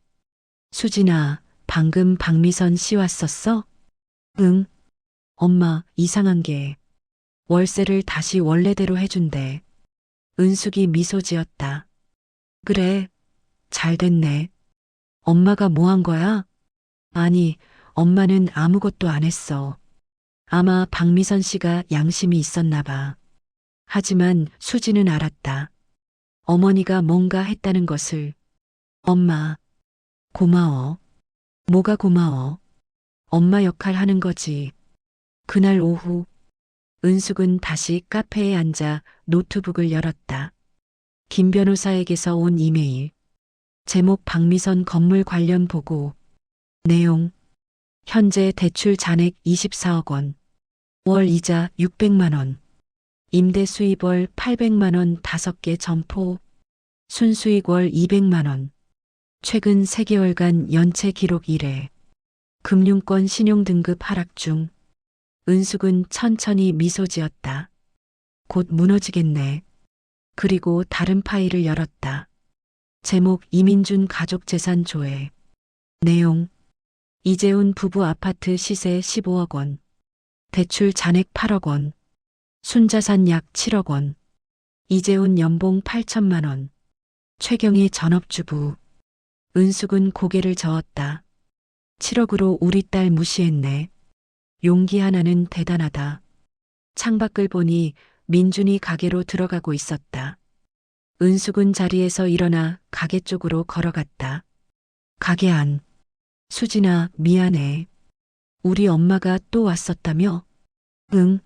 수진아, 방금 박미선 씨 왔었어? 응. 엄마, 이상한 게 월세를 다시 원래대로 해준대. 은숙이 미소 지었다. 그래, 잘 됐네. 엄마가 뭐 한 거야? 아니, 엄마는 아무것도 안 했어. 아마 박미선 씨가 양심이 있었나 봐. 하지만 수지는 알았다. 어머니가 뭔가 했다는 것을. 엄마, 고마워. 뭐가 고마워? 엄마 역할 하는 거지. 그날 오후, 은숙은 다시 카페에 앉아 노트북을 열었다. 김 변호사에게서 온 이메일. 제목 박미선 건물 관련 보고. 내용. 현재 대출 잔액 24억 원. 월 이자 600만 원. 임대 수입 월 800만 원 5개 점포. 순수익 월 200만 원. 최근 3개월간 연체 기록 1회. 금융권 신용등급 하락 중. 은숙은 천천히 미소 지었다. 곧 무너지겠네. 그리고 다른 파일을 열었다. 제목 이민준 가족 재산 조회. 내용. 이재훈 부부 아파트 시세 15억 원. 대출 잔액 8억 원. 순자산 약 7억 원. 이재훈 연봉 8천만 원. 최경희 전업주부. 은숙은 고개를 저었다. 7억으로 우리 딸 무시했네. 용기 하나는 대단하다. 창밖을 보니 민준이 가게로 들어가고 있었다. 은숙은 자리에서 일어나 가게 쪽으로 걸어갔다. 가게 안. 수진아, 미안해. 우리 엄마가 또 왔었다며? 응.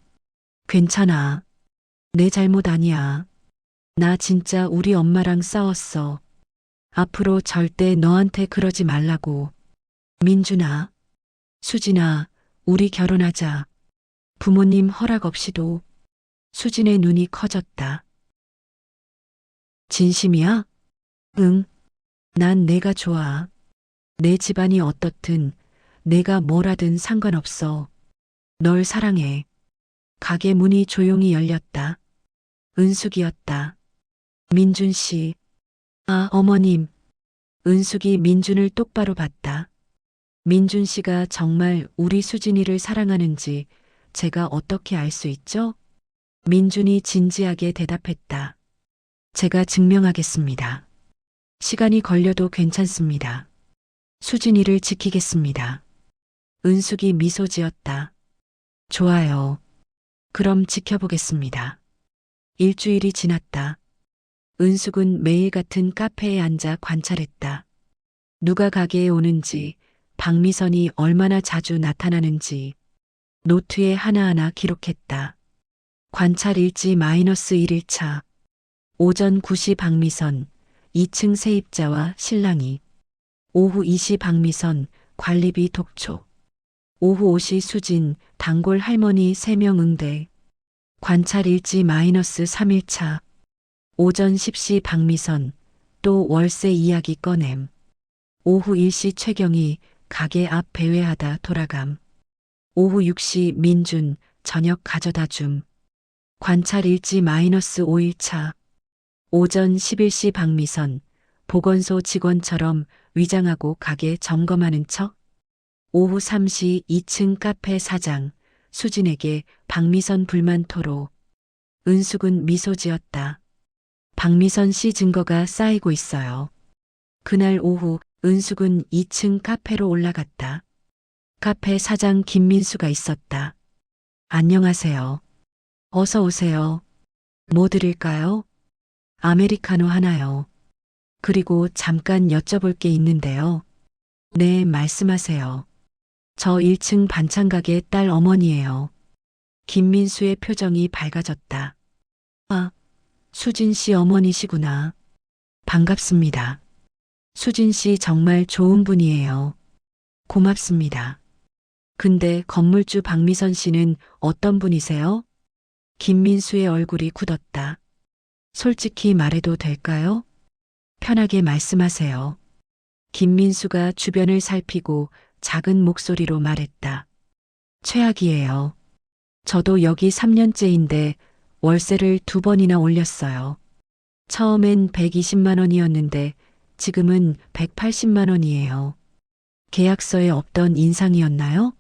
괜찮아. 내 잘못 아니야. 나 진짜 우리 엄마랑 싸웠어. 앞으로 절대 너한테 그러지 말라고. 민준아. 수진아, 우리 결혼하자. 부모님 허락 없이도. 수진의 눈이 커졌다. 진심이야? 응. 난 내가 좋아. 내 집안이 어떻든 내가 뭘 하든 상관없어. 널 사랑해. 가게 문이 조용히 열렸다. 은숙이었다. 민준 씨. 아, 어머님. 은숙이 민준을 똑바로 봤다. 민준 씨가 정말 우리 수진이를 사랑하는지 제가 어떻게 알 수 있죠? 민준이 진지하게 대답했다. 제가 증명하겠습니다. 시간이 걸려도 괜찮습니다. 수진이를 지키겠습니다. 은숙이 미소 지었다. 좋아요. 그럼 지켜보겠습니다. 일주일이 지났다. 은숙은 매일 같은 카페에 앉아 관찰했다. 누가 가게에 오는지, 박미선이 얼마나 자주 나타나는지 노트에 하나하나 기록했다. 관찰 일지 -1일차. 오전 9시 박미선, 2층 세입자와 신랑이. 오후 2시 박미선, 관리비 독촉. 오후 5시 수진, 단골 할머니 3명 응대. 관찰 일지 -3일차. 오전 10시 박미선, 또 월세 이야기 꺼냄. 오후 1시 최경이 가게 앞 배회하다 돌아감. 오후 6시 민준 저녁 가져다 줌. 관찰 일지 -5일차. 오전 11시 박미선 보건소 직원처럼 위장하고 가게 점검하는 척. 오후 3시 2층 카페 사장 수진에게 박미선 불만 토로. 은숙은 미소 지었다. 박미선 씨 증거가 쌓이고 있어요. 그날 오후 은숙은 2층 카페로 올라갔다. 카페 사장 김민수가 있었다. 안녕하세요. 어서 오세요. 뭐 드릴까요? 아메리카노 하나요. 그리고 잠깐 여쭤볼 게 있는데요. 네, 말씀하세요. 저 1층 반찬가게 딸 어머니예요. 김민수의 표정이 밝아졌다. 아, 수진 씨 어머니시구나. 반갑습니다. 수진 씨 정말 좋은 분이에요. 고맙습니다. 근데 건물주 박미선 씨는 어떤 분이세요? 김민수의 얼굴이 굳었다. 솔직히 말해도 될까요? 편하게 말씀하세요. 김민수가 주변을 살피고 작은 목소리로 말했다. 최악이에요. 저도 여기 3년째인데 월세를 2번이나 올렸어요. 처음엔 120만 원이었는데 지금은 180만 원이에요. 계약서에 없던 인상이었나요?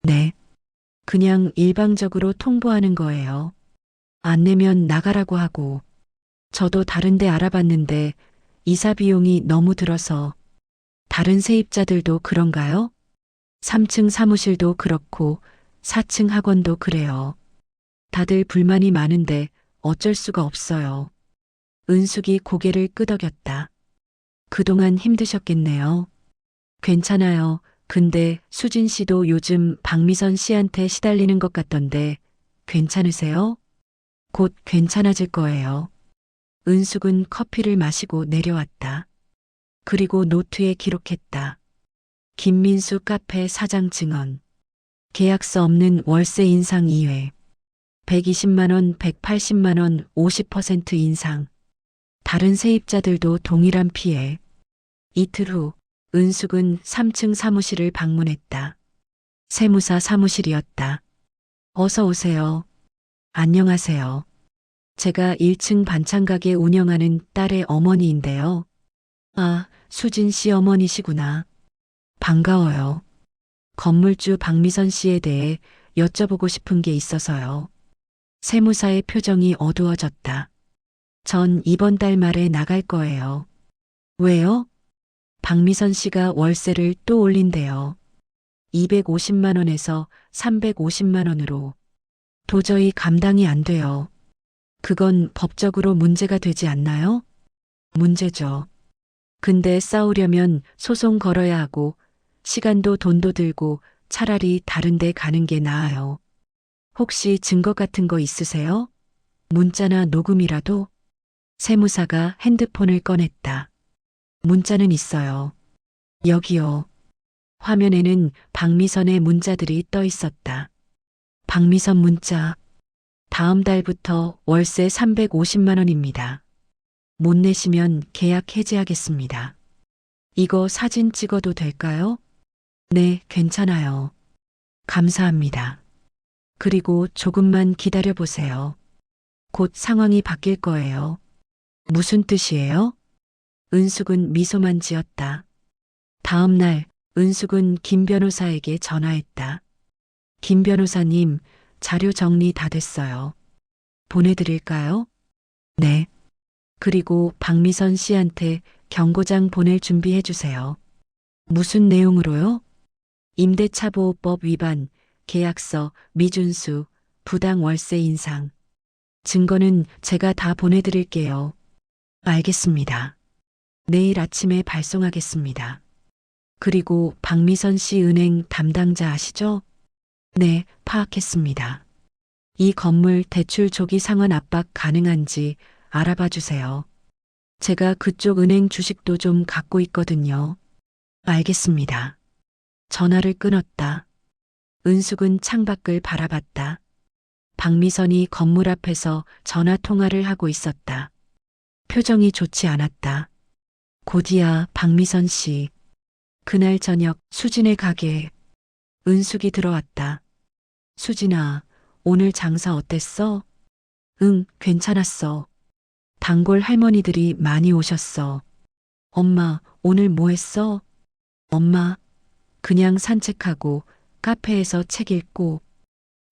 네. 그냥 일방적으로 통보하는 거예요. 안 내면 나가라고 하고. 저도 다른 데 알아봤는데 이사 비용이 너무 들어서. 다른 세입자들도 그런가요? 3층 사무실도 그렇고 4층 학원도 그래요. 다들 불만이 많은데 어쩔 수가 없어요. 은숙이 고개를 끄덕였다. 그동안 힘드셨겠네요. 괜찮아요. 근데 수진 씨도 요즘 박미선 씨한테 시달리는 것 같던데 괜찮으세요? 곧 괜찮아질 거예요. 은숙은 커피를 마시고 내려왔다. 그리고 노트에 기록했다. 김민수 카페 사장 증언. 계약서 없는 월세 인상 2회. 120만 원, 180만 원, 50% 인상. 다른 세입자들도 동일한 피해. 이틀 후 은숙은 3층 사무실을 방문했다. 세무사 사무실이었다. 어서 오세요. 안녕하세요. 제가 1층 반찬가게 운영하는 딸의 어머니인데요. 아, 수진 씨 어머니시구나. 반가워요. 건물주 박미선 씨에 대해 여쭤보고 싶은 게 있어서요. 세무사의 표정이 어두워졌다. 전 이번 달 말에 나갈 거예요. 왜요? 박미선 씨가 월세를 또 올린대요. 250만 원에서 350만 원으로. 도저히 감당이 안 돼요. 그건 법적으로 문제가 되지 않나요? 문제죠. 근데 싸우려면 소송 걸어야 하고 시간도 돈도 들고 차라리 다른 데 가는 게 나아요. 혹시 증거 같은 거 있으세요? 문자나 녹음이라도? 세무사가 핸드폰을 꺼냈다. 문자는 있어요. 여기요. 화면에는 박미선의 문자들이 떠 있었다. 박미선 문자. 다음 달부터 월세 350만 원입니다. 못 내시면 계약 해지하겠습니다. 이거 사진 찍어도 될까요? 네, 괜찮아요. 감사합니다. 그리고 조금만 기다려 보세요. 곧 상황이 바뀔 거예요. 무슨 뜻이에요? 은숙은 미소만 지었다. 다음 날 은숙은 김 변호사에게 전화했다. 김 변호사님, 자료 정리 다 됐어요. 보내드릴까요? 네. 그리고 박미선 씨한테 경고장 보낼 준비해 주세요. 무슨 내용으로요? 임대차보호법 위반, 계약서, 미준수, 부당 월세 인상. 증거는 제가 다 보내드릴게요. 알겠습니다. 내일 아침에 발송하겠습니다. 그리고 박미선 씨 은행 담당자 아시죠? 네, 파악했습니다. 이 건물 대출 조기 상환 압박 가능한지 알아봐 주세요. 제가 그쪽 은행 주식도 좀 갖고 있거든요. 알겠습니다. 전화를 끊었다. 은숙은 창밖을 바라봤다. 박미선이 건물 앞에서 전화 통화를 하고 있었다. 표정이 좋지 않았다. 곧이야, 박미선 씨. 그날 저녁 수진의 가게에 은숙이 들어왔다. 수진아, 오늘 장사 어땠어? 응, 괜찮았어. 단골 할머니들이 많이 오셨어. 엄마, 오늘 뭐 했어? 엄마, 그냥 산책하고 카페에서 책 읽고.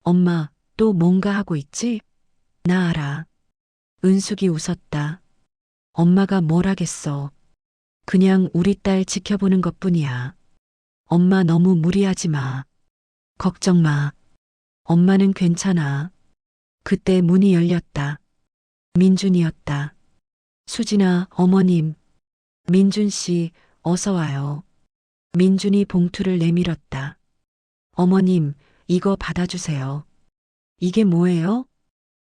엄마, 또 뭔가 하고 있지? 나 알아. 은숙이 웃었다. 엄마가 뭘 하겠어. 그냥 우리 딸 지켜보는 것뿐이야. 엄마 너무 무리하지 마. 걱정 마. 엄마는 괜찮아. 그때 문이 열렸다. 민준이었다. 수진아, 어머님. 민준 씨, 어서 와요. 민준이 봉투를 내밀었다. 어머님, 이거 받아주세요. 이게 뭐예요?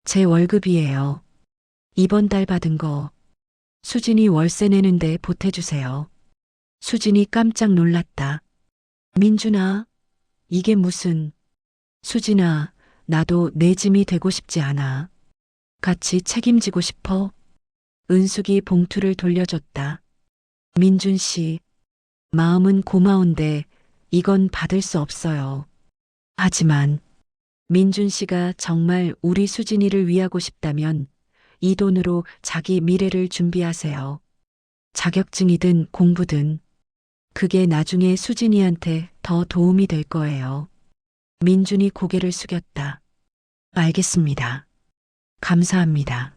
제 월급이에요. 이번 달 받은 거. 수진이 월세 내는데 보태주세요. 수진이 깜짝 놀랐다. 민준아, 이게 무슨. 수진아, 나도 내 짐이 되고 싶지 않아. 같이 책임지고 싶어. 은숙이 봉투를 돌려줬다. 민준 씨, 마음은 고마운데 이건 받을 수 없어요. 하지만 민준 씨가 정말 우리 수진이를 위하고 싶다면 이 돈으로 자기 미래를 준비하세요. 자격증이든 공부든 그게 나중에 수진이한테 더 도움이 될 거예요. 민준이 고개를 숙였다. 알겠습니다. 감사합니다.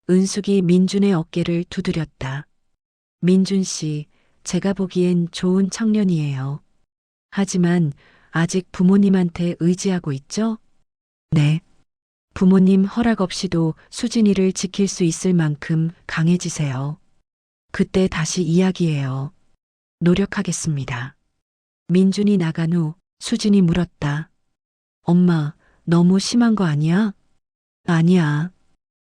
은숙이 민준의 어깨를 두드렸다. 민준 씨, 제가 보기엔 좋은 청년이에요. 하지만 아직 부모님한테 의지하고 있죠? 네. 부모님 허락 없이도 수진이를 지킬 수 있을 만큼 강해지세요. 그때 다시 이야기해요. 노력하겠습니다. 민준이 나간 후 수진이 물었다. 엄마, 너무 심한 거 아니야? 아니야.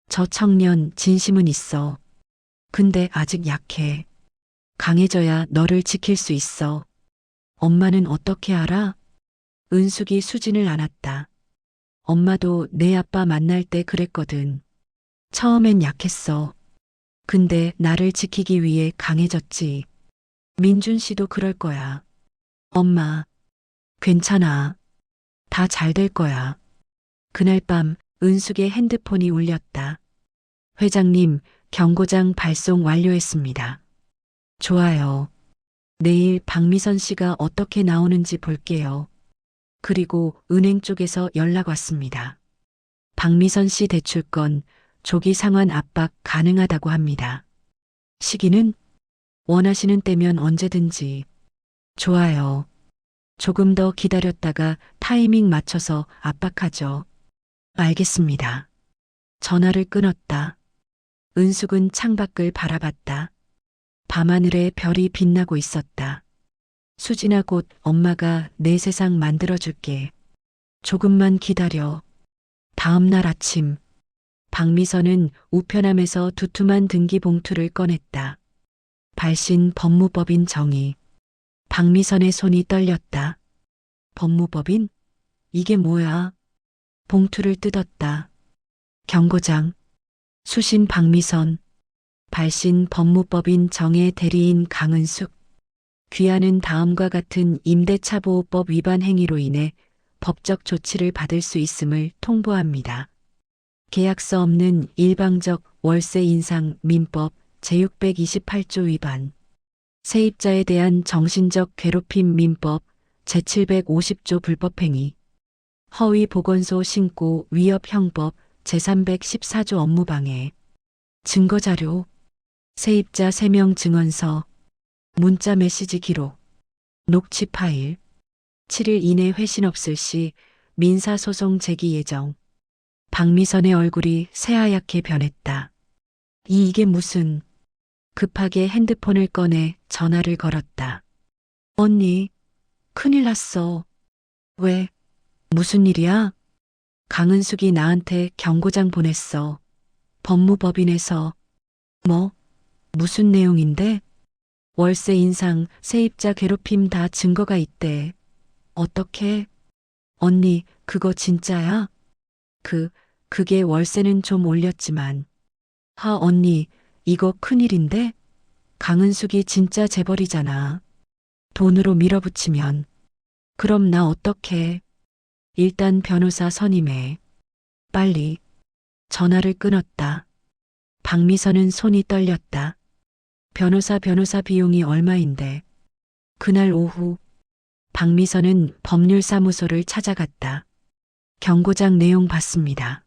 저 청년 진심은 있어. 근데 아직 약해. 강해져야 너를 지킬 수 있어. 엄마는 어떻게 알아? 은숙이 수진을 안았다. 엄마도 내 아빠 만날 때 그랬거든. 처음엔 약했어. 근데 나를 지키기 위해 강해졌지. 민준 씨도 그럴 거야. 엄마, 괜찮아. 다 잘 될 거야. 그날 밤 은숙의 핸드폰이 울렸다. 회장님, 경고장 발송 완료했습니다. 좋아요. 내일 박미선 씨가 어떻게 나오는지 볼게요. 그리고 은행 쪽에서 연락 왔습니다. 박미선 씨 대출건 조기 상환 압박 가능하다고 합니다. 시기는 원하시는 때면 언제든지. 좋아요. 조금 더 기다렸다가 타이밍 맞춰서 압박하죠. 알겠습니다. 전화를 끊었다. 은숙은 창밖을 바라봤다. 밤하늘에 별이 빛나고 있었다. 수진아, 곧 엄마가 내 세상 만들어줄게. 조금만 기다려. 다음 날 아침, 박미선은 우편함에서 두툼한 등기 봉투를 꺼냈다. 발신 법무법인 정의. 박미선의 손이 떨렸다. 법무법인? 이게 뭐야? 봉투를 뜯었다. 경고장. 수신 박미선. 발신 법무법인 정의 대리인 강은숙. 귀하는 다음과 같은 임대차보호법 위반 행위로 인해 법적 조치를 받을 수 있음을 통보합니다. 계약서 없는 일방적 월세 인상 민법 제628조 위반. 세입자에 대한 정신적 괴롭힘 민법 제750조 불법행위. 허위 보건소 신고 위협 형법 제314조 업무방해. 증거자료. 세입자 3명 증언서. 문자 메시지 기록. 녹취 파일. 7일 이내 회신 없을 시 민사소송 제기 예정. 박미선의 얼굴이 새하얗게 변했다. 이게 무슨. 급하게 핸드폰을 꺼내 전화를 걸었다. 언니, 큰일 났어. 왜? 무슨 일이야? 강은숙이 나한테 경고장 보냈어. 법무법인에서. 뭐? 무슨 내용인데? 월세 인상, 세입자 괴롭힘 다 증거가 있대. 어떻게? 언니, 그거 진짜야? 그게 월세는 좀 올렸지만. 언니, 이거 큰일인데? 강은숙이 진짜 재벌이잖아. 돈으로 밀어붙이면. 그럼 나 어떡해? 일단 변호사 선임해. 빨리. 전화를 끊었다. 박미선은 손이 떨렸다. 변호사 비용이 얼마인데. 그날 오후 박미선은 법률사무소를 찾아갔다. 경고장 내용 봤습니다.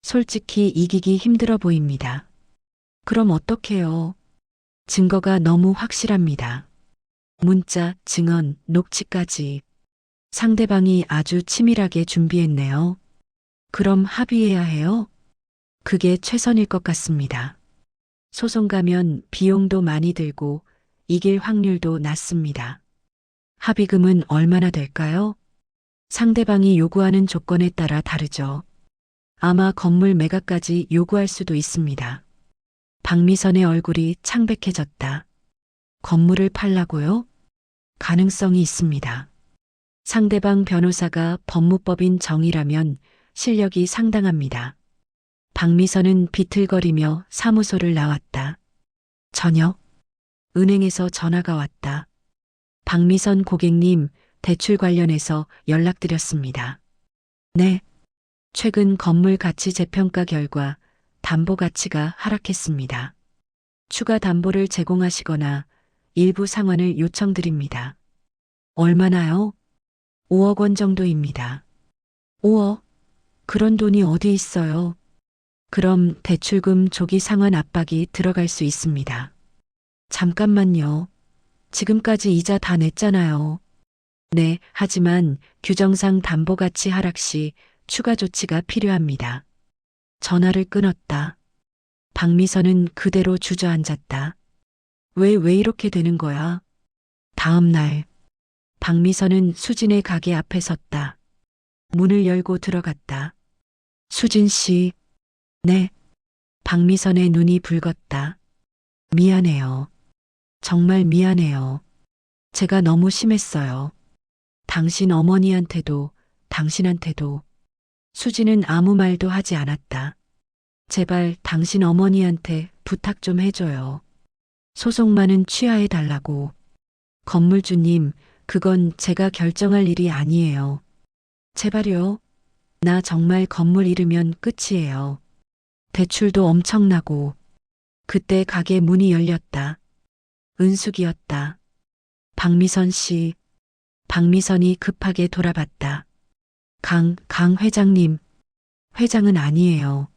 솔직히 이기기 힘들어 보입니다. 그럼 어떡해요? 증거가 너무 확실합니다. 문자, 증언, 녹취까지. 상대방이 아주 치밀하게 준비했네요. 그럼 합의해야 해요? 그게 최선일 것 같습니다. 소송 가면 비용도 많이 들고 이길 확률도 낮습니다. 합의금은 얼마나 될까요? 상대방이 요구하는 조건에 따라 다르죠. 아마 건물 매각까지 요구할 수도 있습니다. 박미선의 얼굴이 창백해졌다. 건물을 팔라고요? 가능성이 있습니다. 상대방 변호사가 법무법인 정이라면 실력이 상당합니다. 박미선은 비틀거리며 사무소를 나왔다. 저녁, 은행에서 전화가 왔다. 박미선 고객님, 대출 관련해서 연락드렸습니다. 네. 최근 건물 가치 재평가 결과 담보 가치가 하락했습니다. 추가 담보를 제공하시거나 일부 상환을 요청드립니다. 얼마나요? 5억 원 정도입니다. 5억? 그런 돈이 어디 있어요? 그럼 대출금 조기 상환 압박이 들어갈 수 있습니다. 잠깐만요. 지금까지 이자 다 냈잖아요. 네, 하지만 규정상 담보 가치 하락 시 추가 조치가 필요합니다. 전화를 끊었다. 박미선은 그대로 주저앉았다. 왜 이렇게 되는 거야? 다음 날, 박미선은 수진의 가게 앞에 섰다. 문을 열고 들어갔다. 수진 씨. 네. 박미선의 눈이 붉었다. 미안해요. 정말 미안해요. 제가 너무 심했어요. 당신 어머니한테도, 당신한테도. 수진은 아무 말도 하지 않았다. 제발 당신 어머니한테 부탁 좀 해줘요. 소송만은 취하해 달라고. 건물주님, 그건 제가 결정할 일이 아니에요. 제발요. 나 정말 건물 잃으면 끝이에요. 대출도 엄청나고. 그때 가게 문이 열렸다. 은숙이었다. 박미선 씨. 박미선이 급하게 돌아봤다. 강 회장님. 회장은 아니에요.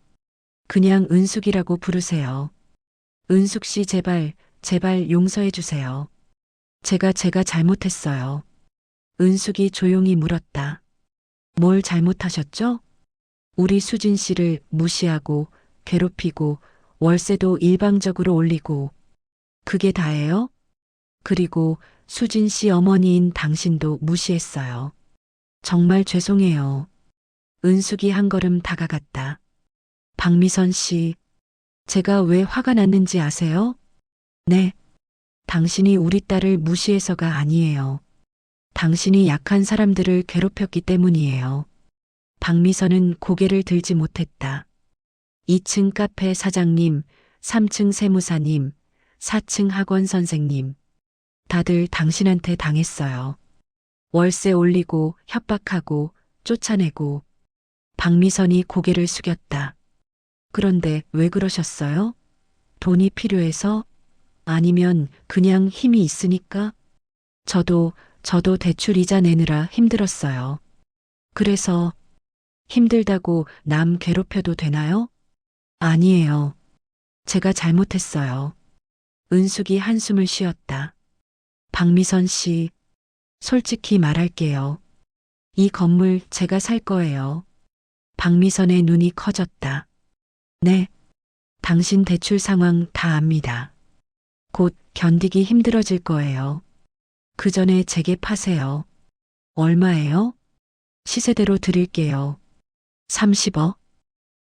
그냥 은숙이라고 부르세요. 은숙 씨 제발 용서해 주세요. 제가 잘못했어요. 은숙이 조용히 물었다. 뭘 잘못하셨죠? 우리 수진 씨를 무시하고 괴롭히고 월세도 일방적으로 올리고 그게 다예요? 그리고 수진 씨 어머니인 당신도 무시했어요. 정말 죄송해요. 은숙이 한 걸음 다가갔다. 박미선 씨, 제가 왜 화가 났는지 아세요? 네. 당신이 우리 딸을 무시해서가 아니에요. 당신이 약한 사람들을 괴롭혔기 때문이에요. 박미선은 고개를 들지 못했다. 2층 카페 사장님, 3층 세무사님, 4층 학원 선생님. 다들 당신한테 당했어요. 월세 올리고 협박하고 쫓아내고. 박미선이 고개를 숙였다. 그런데 왜 그러셨어요? 돈이 필요해서? 아니면 그냥 힘이 있으니까? 저도 대출 이자 내느라 힘들었어요. 그래서 힘들다고 남 괴롭혀도 되나요? 아니에요. 제가 잘못했어요. 은숙이 한숨을 쉬었다. 박미선 씨, 솔직히 말할게요. 이 건물 제가 살 거예요. 박미선의 눈이 커졌다. 네. 당신 대출 상황 다 압니다. 곧 견디기 힘들어질 거예요. 그 전에 제게 파세요. 얼마예요? 시세대로 드릴게요. 30억?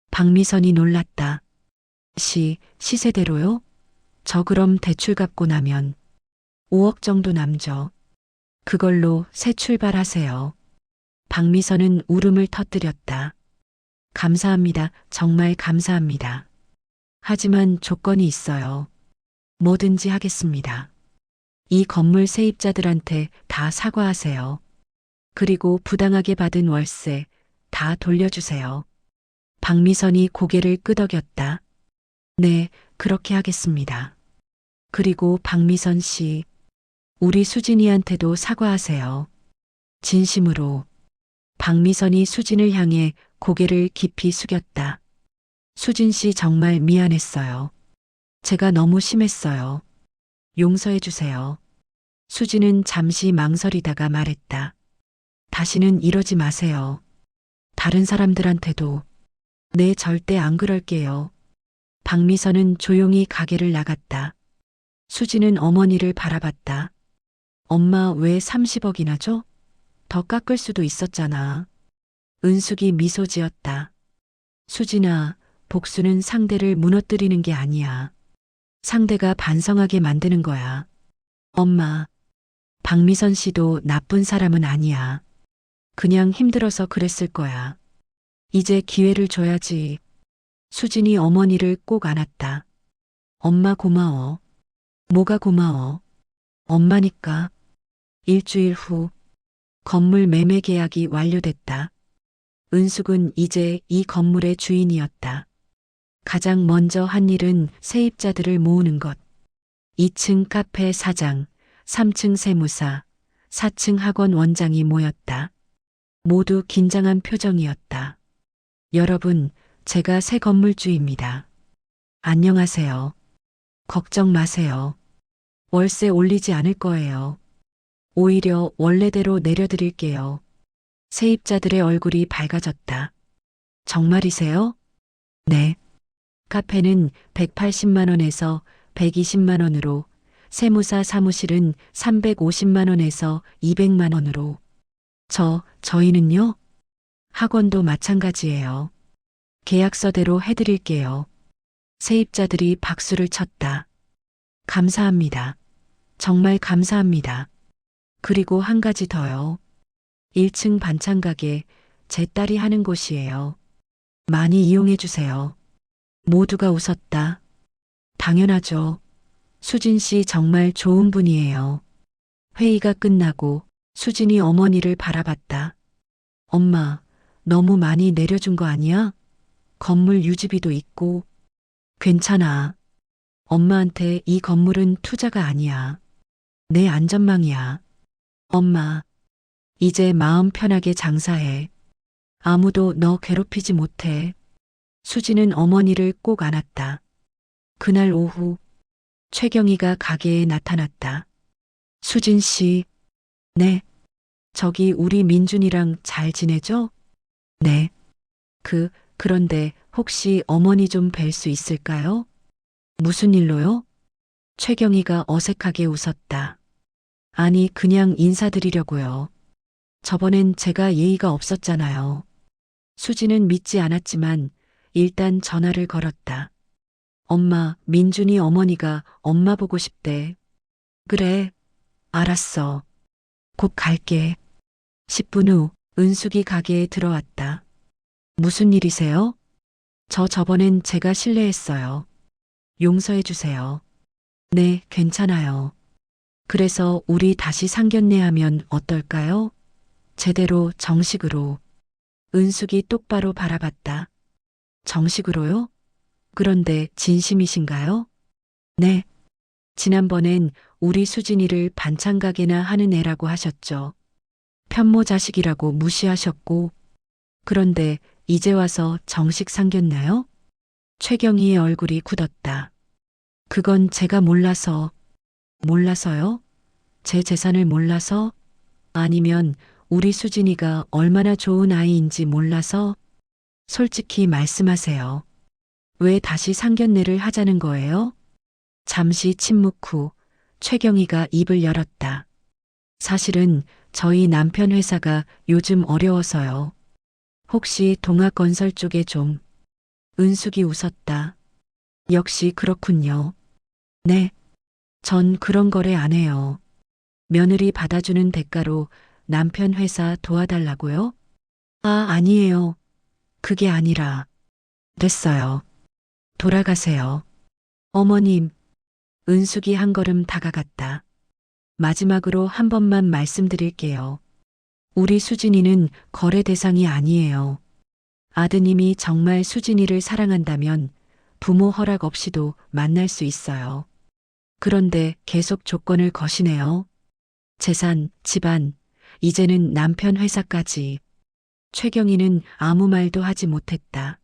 박미선이 놀랐다. 시세대로요? 저 그럼 대출 갚고 나면 5억 정도 남죠. 그걸로 새 출발하세요. 박미선은 울음을 터뜨렸다. 감사합니다. 정말 감사합니다. 하지만 조건이 있어요. 뭐든지 하겠습니다. 이 건물 세입자들한테 다 사과하세요. 그리고 부당하게 받은 월세 다 돌려주세요. 박미선이 고개를 끄덕였다. 네, 그렇게 하겠습니다. 그리고 박미선 씨, 우리 수진이한테도 사과하세요. 진심으로. 박미선이 수진을 향해 고개를 깊이 숙였다. 수진 씨 정말 미안했어요. 제가 너무 심했어요. 용서해 주세요. 수진은 잠시 망설이다가 말했다. 다시는 이러지 마세요. 다른 사람들한테도. 네, 절대 안 그럴게요. 박미선은 조용히 가게를 나갔다. 수진은 어머니를 바라봤다. 엄마 왜 30억이나 줘? 더 깎을 수도 있었잖아. 은숙이 미소 지었다. 수진아, 복수는 상대를 무너뜨리는 게 아니야. 상대가 반성하게 만드는 거야. 엄마, 박미선 씨도 나쁜 사람은 아니야. 그냥 힘들어서 그랬을 거야. 이제 기회를 줘야지. 수진이 어머니를 꼭 안았다. 엄마 고마워. 뭐가 고마워? 엄마니까. 일주일 후 건물 매매 계약이 완료됐다. 은숙은 이제 이 건물의 주인이었다. 가장 먼저 한 일은 세입자들을 모으는 것. 2층 카페 사장, 3층 세무사, 4층 학원 원장이 모였다. 모두 긴장한 표정이었다. 여러분, 제가 새 건물주입니다. 안녕하세요. 걱정 마세요. 월세 올리지 않을 거예요. 오히려 원래대로 내려드릴게요. 세입자들의 얼굴이 밝아졌다. 정말이세요? 네. 카페는 180만 원에서 120만 원으로, 세무사 사무실은 350만 원에서 200만 원으로. 저희는요? 학원도 마찬가지예요. 계약서대로 해드릴게요. 세입자들이 박수를 쳤다. 감사합니다. 정말 감사합니다. 그리고 한 가지 더요. 1층 반찬 가게 제 딸이 하는 곳이에요. 많이 이용해 주세요. 모두가 웃었다. 당연하죠. 수진 씨 정말 좋은 분이에요. 회의가 끝나고 수진이 어머니를 바라봤다. 엄마, 너무 많이 내려준 거 아니야? 건물 유지비도 있고. 괜찮아. 엄마한테 이 건물은 투자가 아니야. 내 안전망이야. 엄마, 이제 마음 편하게 장사해. 아무도 너 괴롭히지 못해. 수진은 어머니를 꼭 안았다. 그날 오후, 최경희가 가게에 나타났다. 수진 씨, 네. 저기 우리 민준이랑 잘 지내죠? 네. 그런데 혹시 어머니 좀 뵐 수 있을까요? 무슨 일로요? 최경희가 어색하게 웃었다. 아니, 그냥 인사드리려고요. 저번엔 제가 예의가 없었잖아요. 수지는 믿지 않았지만 일단 전화를 걸었다. 엄마, 민준이 어머니가 엄마 보고 싶대. 그래, 알았어. 곧 갈게. 10분 후 은숙이 가게에 들어왔다. 무슨 일이세요? 저번엔 제가 실례했어요. 용서해 주세요. 네, 괜찮아요. 그래서 우리 다시 상견례 하면 어떨까요? 제대로 정식으로. 은숙이 똑바로 바라봤다. 정식으로요? 그런데 진심이신가요? 네. 지난번엔 우리 수진이를 반찬 가게나 하는 애라고 하셨죠. 편모 자식이라고 무시하셨고. 그런데 이제 와서 정식 상견례요? 최경희의 얼굴이 굳었다. 그건 제가 몰라서. 몰라서요? 제 재산을 몰라서? 아니면 우리 수진이가 얼마나 좋은 아이인지 몰라서? 솔직히 말씀하세요. 왜 다시 상견례를 하자는 거예요? 잠시 침묵 후 최경희가 입을 열었다. 사실은 저희 남편 회사가 요즘 어려워서요. 혹시 동학건설 쪽에 좀. 은숙이 웃었다. 역시 그렇군요. 네. 전 그런 거래 안 해요. 며느리 받아주는 대가로 남편 회사 도와달라고요? 아니에요. 그게 아니라. 됐어요. 돌아가세요. 어머님. 은숙이 한 걸음 다가갔다. 마지막으로 한 번만 말씀드릴게요. 우리 수진이는 거래 대상이 아니에요. 아드님이 정말 수진이를 사랑한다면 부모 허락 없이도 만날 수 있어요. 그런데 계속 조건을 거시네요. 재산, 집안, 이제는 남편 회사까지. 최경희는 아무 말도 하지 못했다.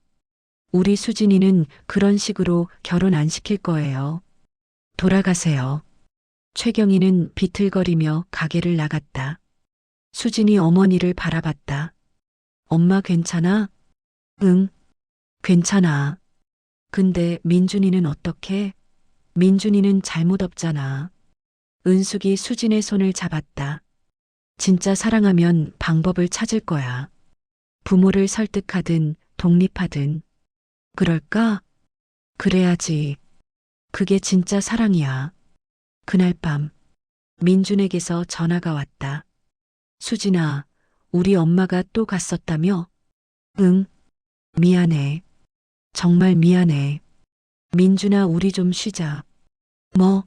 우리 수진이는 그런 식으로 결혼 안 시킬 거예요. 돌아가세요. 최경희는 비틀거리며 가게를 나갔다. 수진이 어머니를 바라봤다. 엄마 괜찮아? 응, 괜찮아. 근데 민준이는 어떻게? 민준이는 잘못 없잖아. 은숙이 수진의 손을 잡았다. 진짜 사랑하면 방법을 찾을 거야. 부모를 설득하든 독립하든. 그럴까? 그래야지. 그게 진짜 사랑이야. 그날 밤 민준에게서 전화가 왔다. 수진아, 우리 엄마가 또 갔었다며? 응, 미안해. 정말 미안해. 민준아, 우리 좀 쉬자. 뭐?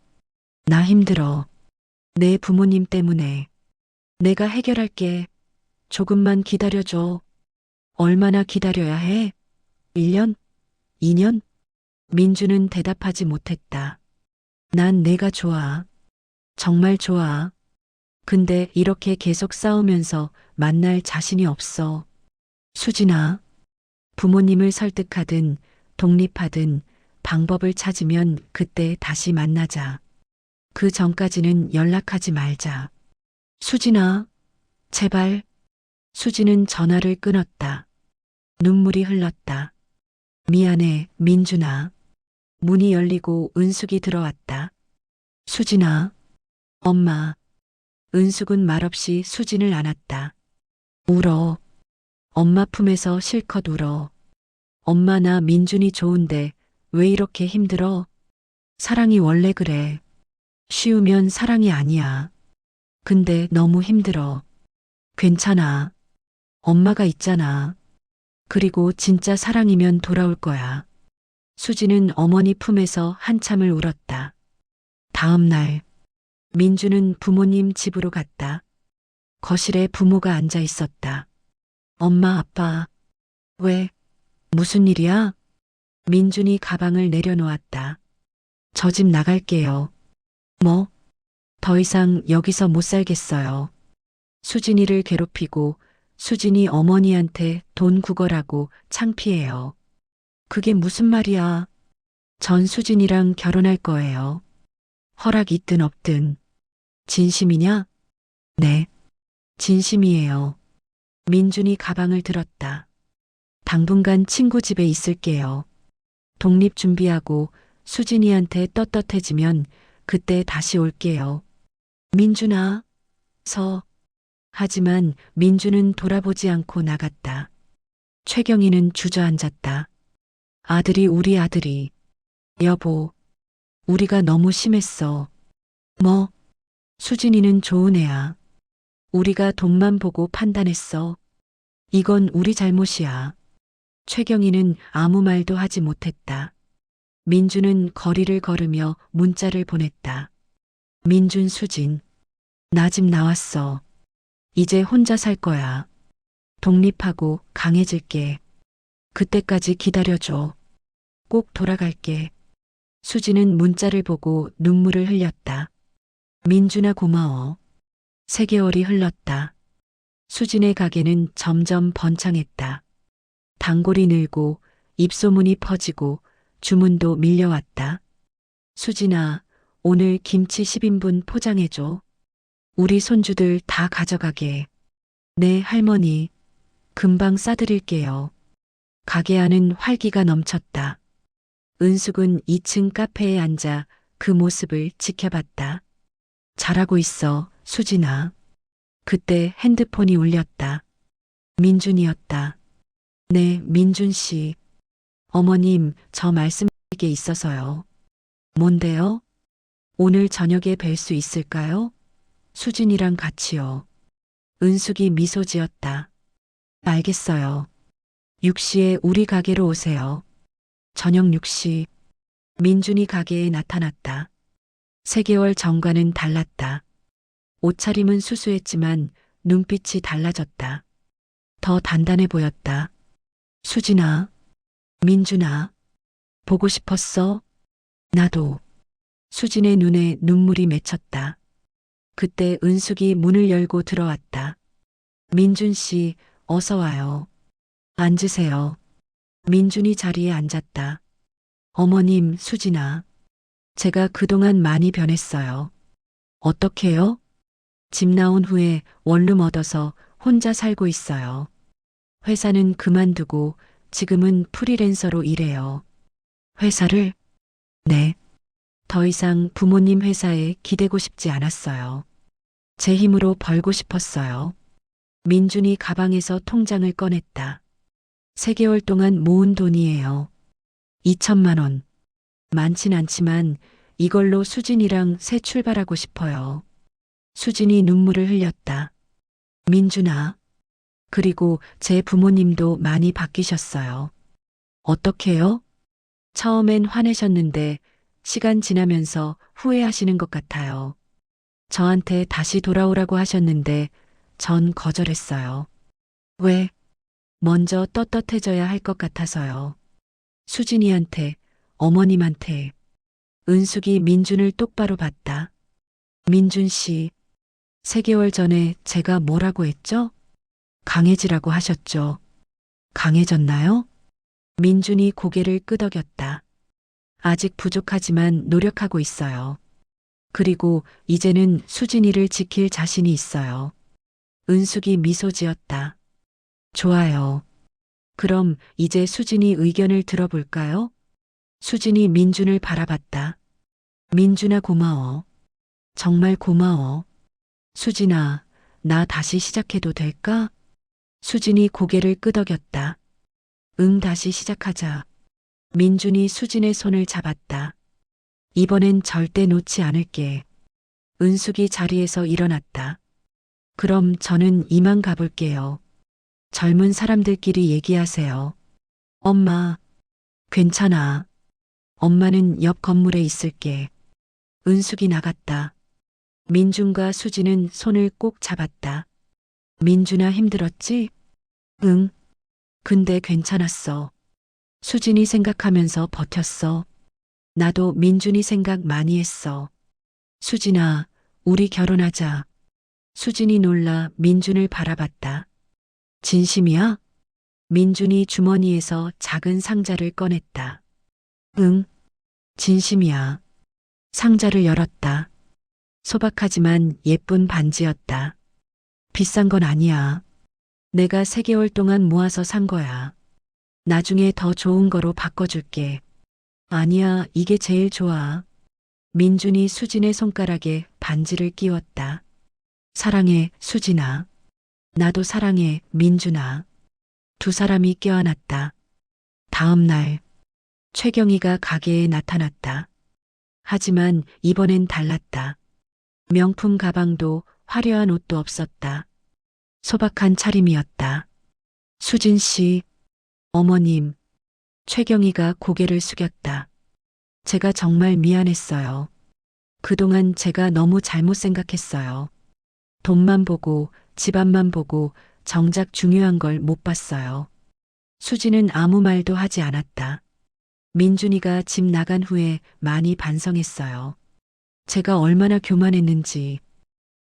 나 힘들어. 내 부모님 때문에. 내가 해결할게. 조금만 기다려줘. 얼마나 기다려야 해? 1년? 2년? 민주는 대답하지 못했다. 난 내가 좋아. 정말 좋아. 근데 이렇게 계속 싸우면서 만날 자신이 없어. 수진아, 부모님을 설득하든 독립하든 방법을 찾으면 그때 다시 만나자. 그 전까지는 연락하지 말자. 수진아, 제발. 수진은 전화를 끊었다. 눈물이 흘렀다. 미안해, 민준아. 문이 열리고 은숙이 들어왔다. 수진아, 엄마. 은숙은 말없이 수진을 안았다. 울어. 엄마 품에서 실컷 울어. 엄마, 나 민준이 좋은데 왜 이렇게 힘들어? 사랑이 원래 그래. 쉬우면 사랑이 아니야. 근데 너무 힘들어. 괜찮아. 엄마가 있잖아. 그리고 진짜 사랑이면 돌아올 거야. 수지는 어머니 품에서 한참을 울었다. 다음 날, 민주는 부모님 집으로 갔다. 거실에 부모가 앉아 있었다. 엄마, 아빠. 왜? 무슨 일이야? 민준이 가방을 내려놓았다. 저 집 나갈게요. 뭐? 더 이상 여기서 못 살겠어요. 수진이를 괴롭히고 수진이 어머니한테 돈 구걸하고 창피해요. 그게 무슨 말이야? 전 수진이랑 결혼할 거예요. 허락 있든 없든. 진심이냐? 네, 진심이에요. 민준이 가방을 들었다. 당분간 친구 집에 있을게요. 독립 준비하고 수진이한테 떳떳해지면 그때 다시 올게요. 민준아, 서. 하지만 민주는 돌아보지 않고 나갔다. 최경희는 주저앉았다. 아들이, 우리 아들이. 여보, 우리가 너무 심했어. 뭐? 수진이는 좋은 애야. 우리가 돈만 보고 판단했어. 이건 우리 잘못이야. 최경희는 아무 말도 하지 못했다. 민주는 거리를 걸으며 문자를 보냈다. 민준, 수진. 나 집 나왔어. 이제 혼자 살 거야. 독립하고 강해질게. 그때까지 기다려줘. 꼭 돌아갈게. 수지는 문자를 보고 눈물을 흘렸다. 민준아, 고마워. 3개월이 흘렀다. 수진의 가게는 점점 번창했다. 단골이 늘고 입소문이 퍼지고 주문도 밀려왔다. 수진아, 오늘 김치 10인분 포장해줘. 우리 손주들 다 가져가게. 네, 할머니. 금방 싸드릴게요. 가게 안은 활기가 넘쳤다. 은숙은 2층 카페에 앉아 그 모습을 지켜봤다. 잘하고 있어, 수진아. 그때 핸드폰이 울렸다. 민준이었다. 네, 민준 씨. 어머님, 저 말씀드릴 게 있어서요. 뭔데요? 오늘 저녁에 뵐 수 있을까요? 수진이랑 같이요. 은숙이 미소 지었다. 알겠어요. 6시에 우리 가게로 오세요. 저녁 6시. 민준이 가게에 나타났다. 3개월 전과는 달랐다. 옷차림은 수수했지만 눈빛이 달라졌다. 더 단단해 보였다. 수진아, 민준아, 보고 싶었어? 나도. 수진의 눈에 눈물이 맺혔다. 그때 은숙이 문을 열고 들어왔다. 민준 씨, 어서 와요. 앉으세요. 민준이 자리에 앉았다. 어머님, 수진아. 제가 그동안 많이 변했어요. 어떻게요? 집 나온 후에 원룸 얻어서 혼자 살고 있어요. 회사는 그만두고 지금은 프리랜서로 일해요. 회사를? 네. 더 이상 부모님 회사에 기대고 싶지 않았어요. 제 힘으로 벌고 싶었어요. 민준이 가방에서 통장을 꺼냈다. 3개월 동안 모은 돈이에요. 2천만 원. 많진 않지만 이걸로 수진이랑 새 출발하고 싶어요. 수진이 눈물을 흘렸다. 민준아. 그리고 제 부모님도 많이 바뀌셨어요. 어떻게요? 처음엔 화내셨는데 시간 지나면서 후회하시는 것 같아요. 저한테 다시 돌아오라고 하셨는데 전 거절했어요. 왜? 먼저 떳떳해져야 할 것 같아서요. 수진이한테, 어머님한테. 은숙이 민준을 똑바로 봤다. 민준 씨, 3개월 전에 제가 뭐라고 했죠? 강해지라고 하셨죠. 강해졌나요? 민준이 고개를 끄덕였다. 아직 부족하지만 노력하고 있어요. 그리고 이제는 수진이를 지킬 자신이 있어요. 은숙이 미소 지었다. 좋아요. 그럼 이제 수진이 의견을 들어볼까요? 수진이 민준을 바라봤다. 민준아 고마워. 정말 고마워. 수진아, 나 다시 시작해도 될까? 수진이 고개를 끄덕였다. 응, 다시 시작하자. 민준이 수진의 손을 잡았다. 이번엔 절대 놓지 않을게. 은숙이 자리에서 일어났다. 그럼 저는 이만 가볼게요. 젊은 사람들끼리 얘기하세요. 엄마, 괜찮아. 엄마는 옆 건물에 있을게. 은숙이 나갔다. 민준과 수진은 손을 꼭 잡았다. 민준아 힘들었지? 응. 근데 괜찮았어. 수진이 생각하면서 버텼어. 나도 민준이 생각 많이 했어. 수진아, 우리 결혼하자. 수진이 놀라 민준을 바라봤다. 진심이야? 민준이 주머니에서 작은 상자를 꺼냈다. 응, 진심이야. 상자를 열었다. 소박하지만 예쁜 반지였다. 비싼 건 아니야. 내가 3개월 동안 모아서 산 거야. 나중에 더 좋은 거로 바꿔줄게. 아니야, 이게 제일 좋아. 민준이 수진의 손가락에 반지를 끼웠다. 사랑해, 수진아. 나도 사랑해, 민준아. 두 사람이 껴안았다. 다음 날, 최경희가 가게에 나타났다. 하지만 이번엔 달랐다. 명품 가방도 화려한 옷도 없었다. 소박한 차림이었다. 수진 씨, 어머님. 최경희가 고개를 숙였다. 제가 정말 미안했어요. 그동안 제가 너무 잘못 생각했어요. 돈만 보고, 집안만 보고, 정작 중요한 걸 못 봤어요. 수지는 아무 말도 하지 않았다. 민준이가 집 나간 후에 많이 반성했어요. 제가 얼마나 교만했는지.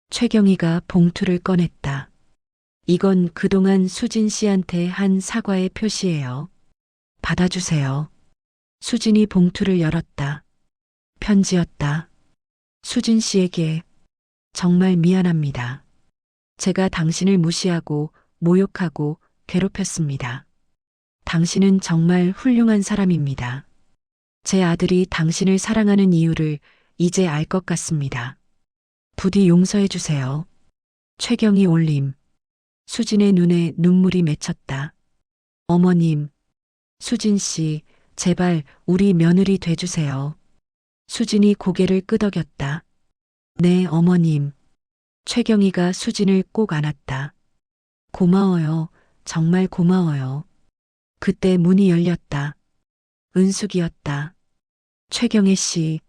최경희가 봉투를 꺼냈다. 이건 그동안 수진 씨한테 한 사과의 표시예요. 받아주세요. 수진이 봉투를 열었다. 편지였다. 수진 씨에게 정말 미안합니다. 제가 당신을 무시하고 모욕하고 괴롭혔습니다. 당신은 정말 훌륭한 사람입니다. 제 아들이 당신을 사랑하는 이유를 이제 알 것 같습니다. 부디 용서해 주세요. 최경희 올림. 수진의 눈에 눈물이 맺혔다. 어머님, 수진 씨, 제발 우리 며느리 돼주세요. 수진이 고개를 끄덕였다. 네, 어머님. 최경희가 수진을 꼭 안았다. 고마워요. 정말 고마워요. 그때 문이 열렸다. 은숙이었다. 최경혜 씨.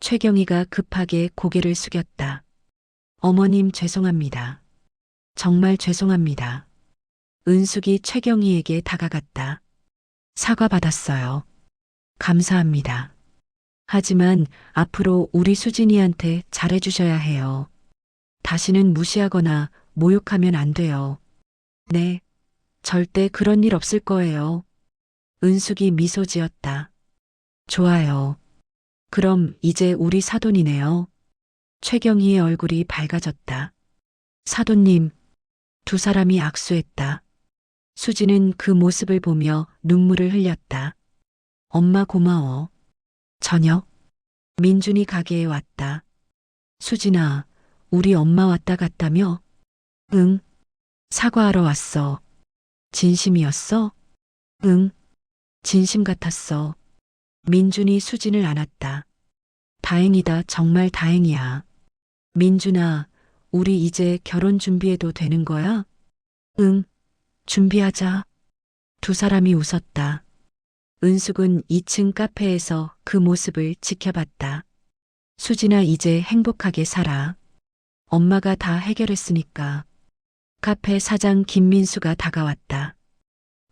최경희가 급하게 고개를 숙였다. 어머님 죄송합니다. 정말 죄송합니다. 은숙이 최경희에게 다가갔다. 사과받았어요. 감사합니다. 하지만 앞으로 우리 수진이한테 잘해주셔야 해요. 다시는 무시하거나 모욕하면 안 돼요. 네, 절대 그런 일 없을 거예요. 은숙이 미소 지었다. 좋아요. 그럼 이제 우리 사돈이네요. 최경희의 얼굴이 밝아졌다. 사돈님, 두 사람이 악수했다. 수지는 그 모습을 보며 눈물을 흘렸다. 엄마 고마워. 저녁, 민준이 가게에 왔다. 수진아, 우리 엄마 왔다 갔다며? 응. 사과하러 왔어. 진심이었어? 응. 진심 같았어. 민준이 수진을 안았다. 다행이다, 정말 다행이야. 민준아, 우리 이제 결혼 준비해도 되는 거야? 응. 준비하자. 두 사람이 웃었다. 은숙은 2층 카페에서 그 모습을 지켜봤다. 수진아, 이제 행복하게 살아. 엄마가 다 해결했으니까. 카페 사장 김민수가 다가왔다.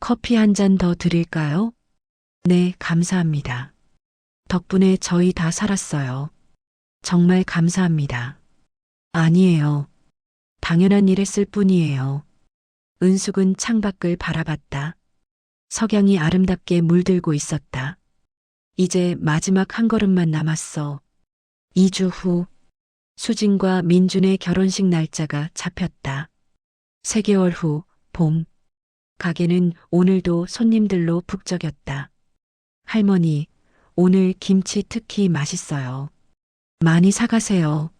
커피 한 잔 더 드릴까요? 네, 감사합니다. 덕분에 저희 다 살았어요. 정말 감사합니다. 아니에요. 당연한 일 했을 뿐이에요. 은숙은 창밖을 바라봤다. 석양이 아름답게 물들고 있었다. 이제 마지막 한 걸음만 남았어. 2주 후, 수진과 민준의 결혼식 날짜가 잡혔다. 3개월 후, 봄. 가게는 오늘도 손님들로 북적였다. 할머니, 오늘 김치 특히 맛있어요. 많이 사가세요.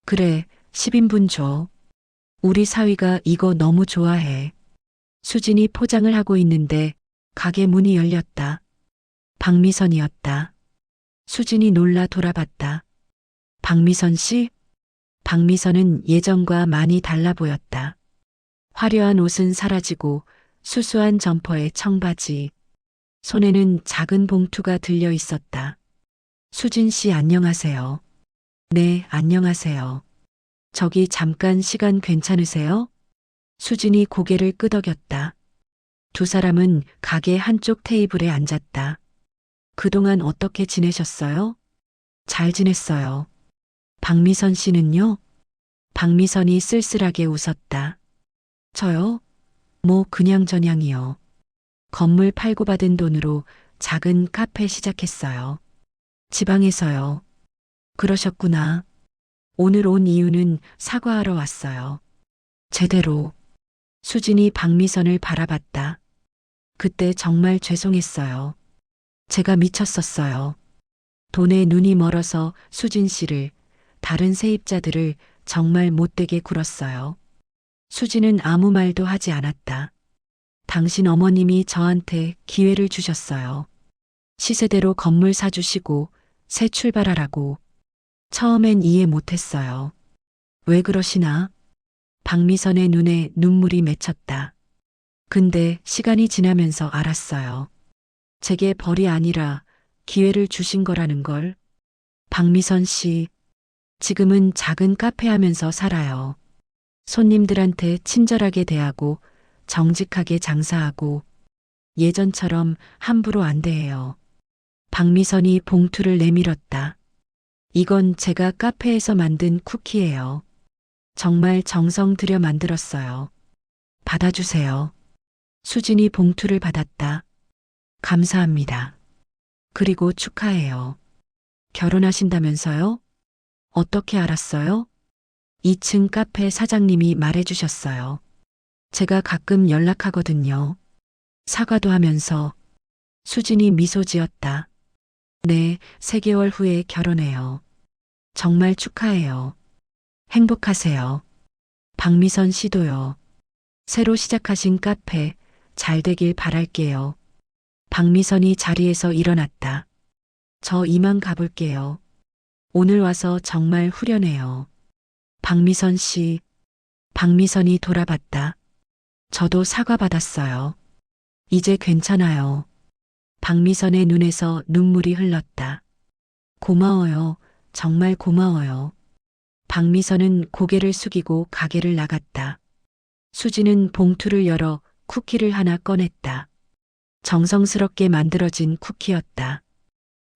그래, 10인분 줘. 우리 사위가 이거 너무 좋아해. 수진이 포장을 하고 있는데 가게 문이 열렸다. 박미선이었다. 수진이 놀라 돌아봤다. 박미선 씨? 박미선은 예전과 많이 달라 보였다. 화려한 옷은 사라지고 수수한 점퍼에 청바지. 손에는 작은 봉투가 들려 있었다. 수진 씨 안녕하세요. 네, 안녕하세요. 저기 잠깐 시간 괜찮으세요? 수진이 고개를 끄덕였다. 두 사람은 가게 한쪽 테이블에 앉았다. 그동안 어떻게 지내셨어요? 잘 지냈어요. 박미선 씨는요? 박미선이 쓸쓸하게 웃었다. 저요? 뭐 그냥저냥이요. 건물 팔고 받은 돈으로 작은 카페 시작했어요. 지방에서요. 그러셨구나. 오늘 온 이유는 사과하러 왔어요. 제대로. 수진이 박미선을 바라봤다. 그때 정말 죄송했어요. 제가 미쳤었어요. 돈에 눈이 멀어서 수진 씨를, 다른 세입자들을 정말 못되게 굴었어요. 수진은 아무 말도 하지 않았다. 당신 어머님이 저한테 기회를 주셨어요. 시세대로 건물 사주시고 새 출발하라고. 처음엔 이해 못했어요. 왜 그러시나? 박미선의 눈에 눈물이 맺혔다. 근데 시간이 지나면서 알았어요. 제게 벌이 아니라 기회를 주신 거라는 걸. 박미선 씨, 지금은 작은 카페 하면서 살아요. 손님들한테 친절하게 대하고 정직하게 장사하고 예전처럼 함부로 안 대해요. 박미선이 봉투를 내밀었다. 이건 제가 카페에서 만든 쿠키예요. 정말 정성 들여 만들었어요. 받아주세요. 수진이 봉투를 받았다. 감사합니다. 그리고 축하해요. 결혼하신다면서요? 어떻게 알았어요? 2층 카페 사장님이 말해주셨어요. 제가 가끔 연락하거든요. 사과도 하면서. 수진이 미소 지었다. 네, 3개월 후에 결혼해요. 정말 축하해요. 행복하세요. 박미선 씨도요. 새로 시작하신 카페 잘 되길 바랄게요. 박미선이 자리에서 일어났다. 저 이만 가볼게요. 오늘 와서 정말 후련해요. 박미선 씨. 박미선이 돌아봤다. 저도 사과받았어요. 이제 괜찮아요. 박미선의 눈에서 눈물이 흘렀다. 고마워요. 정말 고마워요. 박미선은 고개를 숙이고 가게를 나갔다. 수지는 봉투를 열어 쿠키를 하나 꺼냈다. 정성스럽게 만들어진 쿠키였다.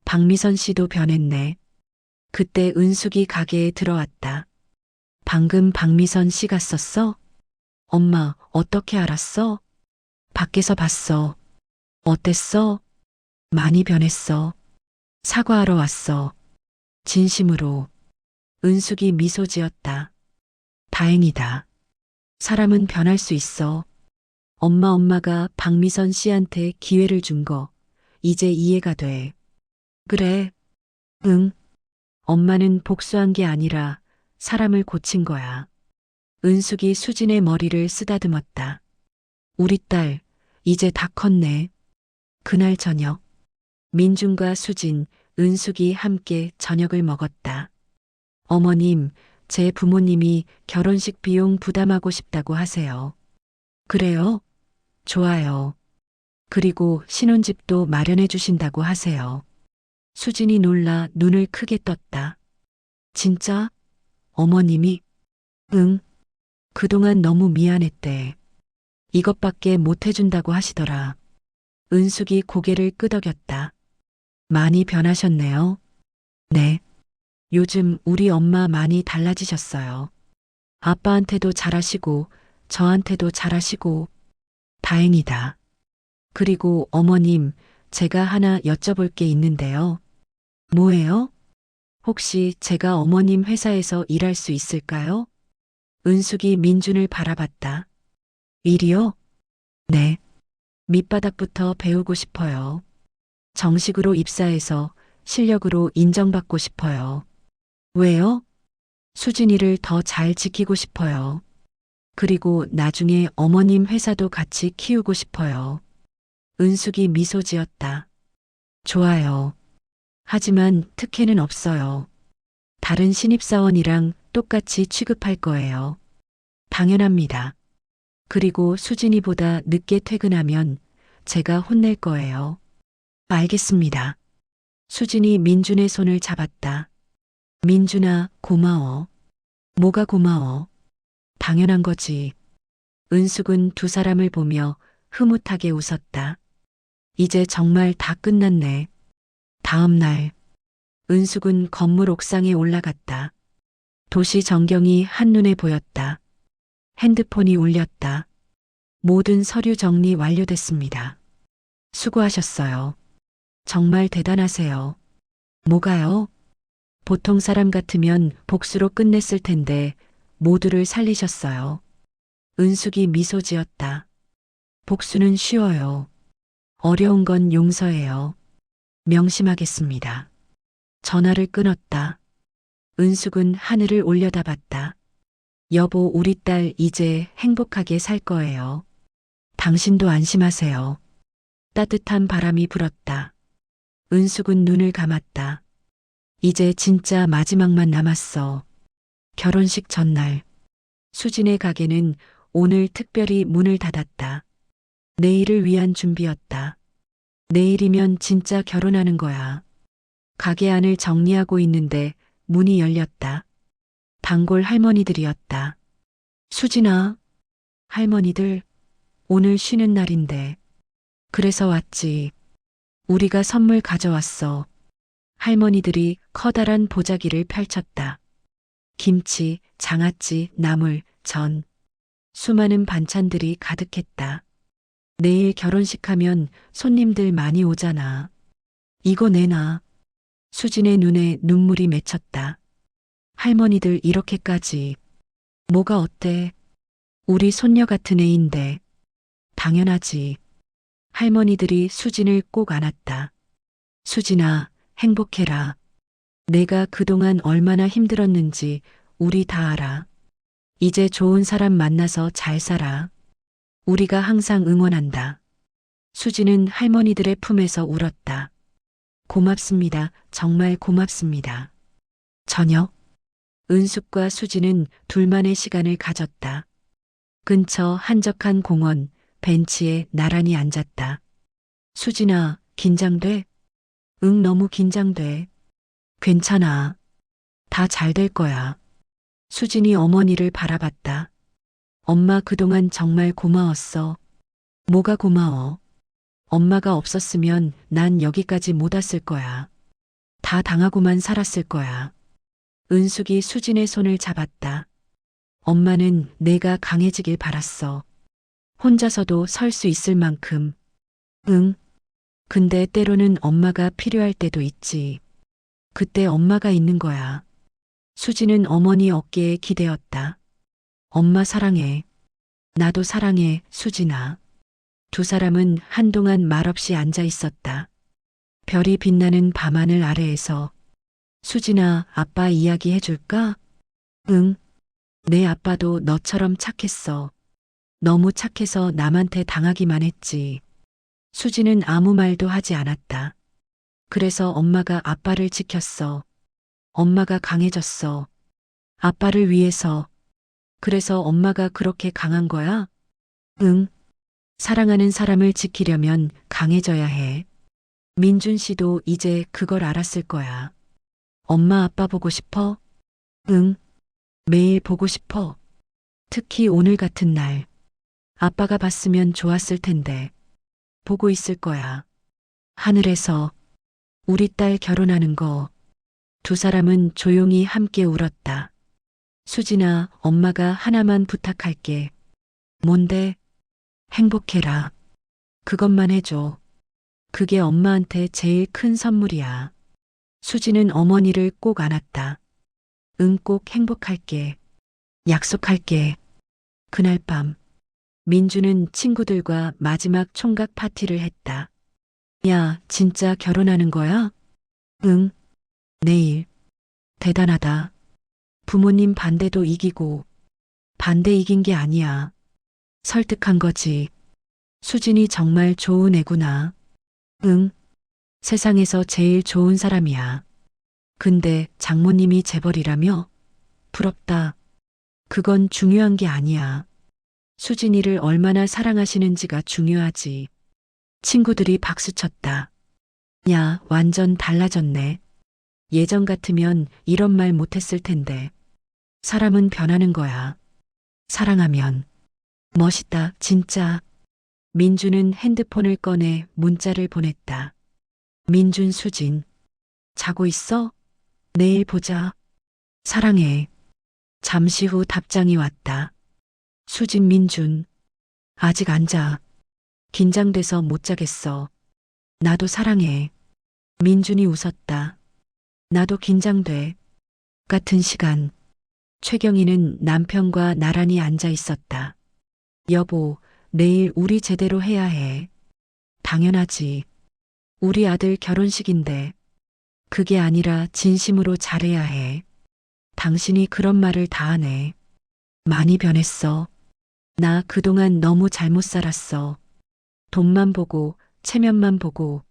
박미선 씨도 변했네. 그때 은숙이 가게에 들어왔다. 방금 박미선 씨 갔었어? 엄마, 어떻게 알았어? 밖에서 봤어. 어땠어? 많이 변했어. 사과하러 왔어. 진심으로. 은숙이 미소 지었다. 다행이다. 사람은 변할 수 있어. 엄마가 박미선 씨한테 기회를 준 거, 이제 이해가 돼. 그래. 응. 엄마는 복수한 게 아니라 사람을 고친 거야. 은숙이 수진의 머리를 쓰다듬었다. 우리 딸, 이제 다 컸네. 그날 저녁, 민준과 수진, 은숙이 함께 저녁을 먹었다. 어머님, 제 부모님이 결혼식 비용 부담하고 싶다고 하세요. 그래요? 좋아요. 그리고 신혼집도 마련해 주신다고 하세요. 수진이 놀라 눈을 크게 떴다. 진짜? 어머님이? 응. 그동안 너무 미안했대. 이것밖에 못 해준다고 하시더라. 은숙이 고개를 끄덕였다. 많이 변하셨네요. 네. 요즘 우리 엄마 많이 달라지셨어요. 아빠한테도 잘하시고, 저한테도 잘하시고, 다행이다. 그리고 어머님, 제가 하나 여쭤볼 게 있는데요. 뭐예요? 혹시 제가 어머님 회사에서 일할 수 있을까요? 은숙이 민준을 바라봤다. 일이요? 네. 밑바닥부터 배우고 싶어요. 정식으로 입사해서 실력으로 인정받고 싶어요. 왜요? 수진이를 더 잘 지키고 싶어요. 그리고 나중에 어머님 회사도 같이 키우고 싶어요. 은숙이 미소 지었다. 좋아요. 하지만 특혜는 없어요. 다른 신입사원이랑 똑같이 취급할 거예요. 당연합니다. 그리고 수진이보다 늦게 퇴근하면 제가 혼낼 거예요. 알겠습니다. 수진이 민준의 손을 잡았다. 민준아, 고마워. 뭐가 고마워? 당연한 거지. 은숙은 두 사람을 보며 흐뭇하게 웃었다. 이제 정말 다 끝났네. 다음 날, 은숙은 건물 옥상에 올라갔다. 도시 전경이 한눈에 보였다. 핸드폰이 울렸다. 모든 서류 정리 완료됐습니다. 수고하셨어요. 정말 대단하세요. 뭐가요? 보통 사람 같으면 복수로 끝냈을 텐데 모두를 살리셨어요. 은숙이 미소 지었다. 복수는 쉬워요. 어려운 건 용서해요. 명심하겠습니다. 전화를 끊었다. 은숙은 하늘을 올려다봤다. 여보, 우리 딸 이제 행복하게 살 거예요. 당신도 안심하세요. 따뜻한 바람이 불었다. 은숙은 눈을 감았다. 이제 진짜 마지막만 남았어. 결혼식 전날. 수진의 가게는 오늘 특별히 문을 닫았다. 내일을 위한 준비였다. 내일이면 진짜 결혼하는 거야. 가게 안을 정리하고 있는데 문이 열렸다. 단골 할머니들이었다. 수진아, 할머니들, 오늘 쉬는 날인데. 그래서 왔지. 우리가 선물 가져왔어. 할머니들이 커다란 보자기를 펼쳤다. 김치, 장아찌, 나물, 전. 수많은 반찬들이 가득했다. 내일 결혼식 하면 손님들 많이 오잖아. 이거 내놔. 수진의 눈에 눈물이 맺혔다. 할머니들 이렇게까지. 뭐가 어때? 우리 손녀 같은 애인데. 당연하지. 할머니들이 수진을 꼭 안았다. 수진아, 행복해라. 내가 그동안 얼마나 힘들었는지 우리 다 알아. 이제 좋은 사람 만나서 잘 살아. 우리가 항상 응원한다. 수진은 할머니들의 품에서 울었다. 고맙습니다. 정말 고맙습니다. 저녁, 은숙과 수진은 둘만의 시간을 가졌다. 근처 한적한 공원, 벤치에 나란히 앉았다. 수진아, 긴장돼? 응, 너무 긴장돼. 괜찮아. 다 잘 될 거야. 수진이 어머니를 바라봤다. 엄마 그동안 정말 고마웠어. 뭐가 고마워? 엄마가 없었으면 난 여기까지 못 왔을 거야. 다 당하고만 살았을 거야. 은숙이 수진의 손을 잡았다. 엄마는 내가 강해지길 바랐어. 혼자서도 설 수 있을 만큼. 응. 근데 때로는 엄마가 필요할 때도 있지. 그때 엄마가 있는 거야. 수진은 어머니 어깨에 기대었다. 엄마 사랑해. 나도 사랑해, 수진아. 두 사람은 한동안 말없이 앉아 있었다. 별이 빛나는 밤하늘 아래에서 수진아, 아빠 이야기 해줄까? 응. 내 아빠도 너처럼 착했어. 너무 착해서 남한테 당하기만 했지. 수진은 아무 말도 하지 않았다. 그래서 엄마가 아빠를 지켰어. 엄마가 강해졌어. 아빠를 위해서. 그래서 엄마가 그렇게 강한 거야? 응. 사랑하는 사람을 지키려면 강해져야 해. 민준 씨도 이제 그걸 알았을 거야. 엄마 아빠 보고 싶어? 응. 매일 보고 싶어. 특히 오늘 같은 날. 아빠가 봤으면 좋았을 텐데. 보고 있을 거야. 하늘에서 우리 딸 결혼하는 거. 두 사람은 조용히 함께 울었다. 수진아, 엄마가 하나만 부탁할게. 뭔데? 행복해라. 그것만 해줘. 그게 엄마한테 제일 큰 선물이야. 수진은 어머니를 꼭 안았다. 응, 꼭 행복할게. 약속할게. 그날 밤, 민주는 친구들과 마지막 총각 파티를 했다. 야, 진짜 결혼하는 거야? 응, 내일. 대단하다. 부모님 반대도 이기고, 반대 이긴 게 아니야. 설득한 거지. 수진이 정말 좋은 애구나. 응, 세상에서 제일 좋은 사람이야. 근데 장모님이 재벌이라며? 부럽다. 그건 중요한 게 아니야. 수진이를 얼마나 사랑하시는지가 중요하지. 친구들이 박수쳤다. 야, 완전 달라졌네. 예전 같으면 이런 말 못했을 텐데. 사람은 변하는 거야. 사랑하면. 멋있다, 진짜. 민주는 핸드폰을 꺼내 문자를 보냈다. 민준 수진. 자고 있어? 내일 보자. 사랑해. 잠시 후 답장이 왔다. 수진 민준. 아직 안 자. 긴장돼서 못 자겠어. 나도 사랑해. 민준이 웃었다. 나도 긴장돼. 같은 시간. 최경희는 남편과 나란히 앉아 있었다. 여보, 내일 우리 제대로 해야 해. 당연하지. 우리 아들 결혼식인데. 그게 아니라 진심으로 잘해야 해. 당신이 그런 말을 다 하네. 많이 변했어. 나 그동안 너무 잘못 살았어. 돈만 보고, 체면만 보고.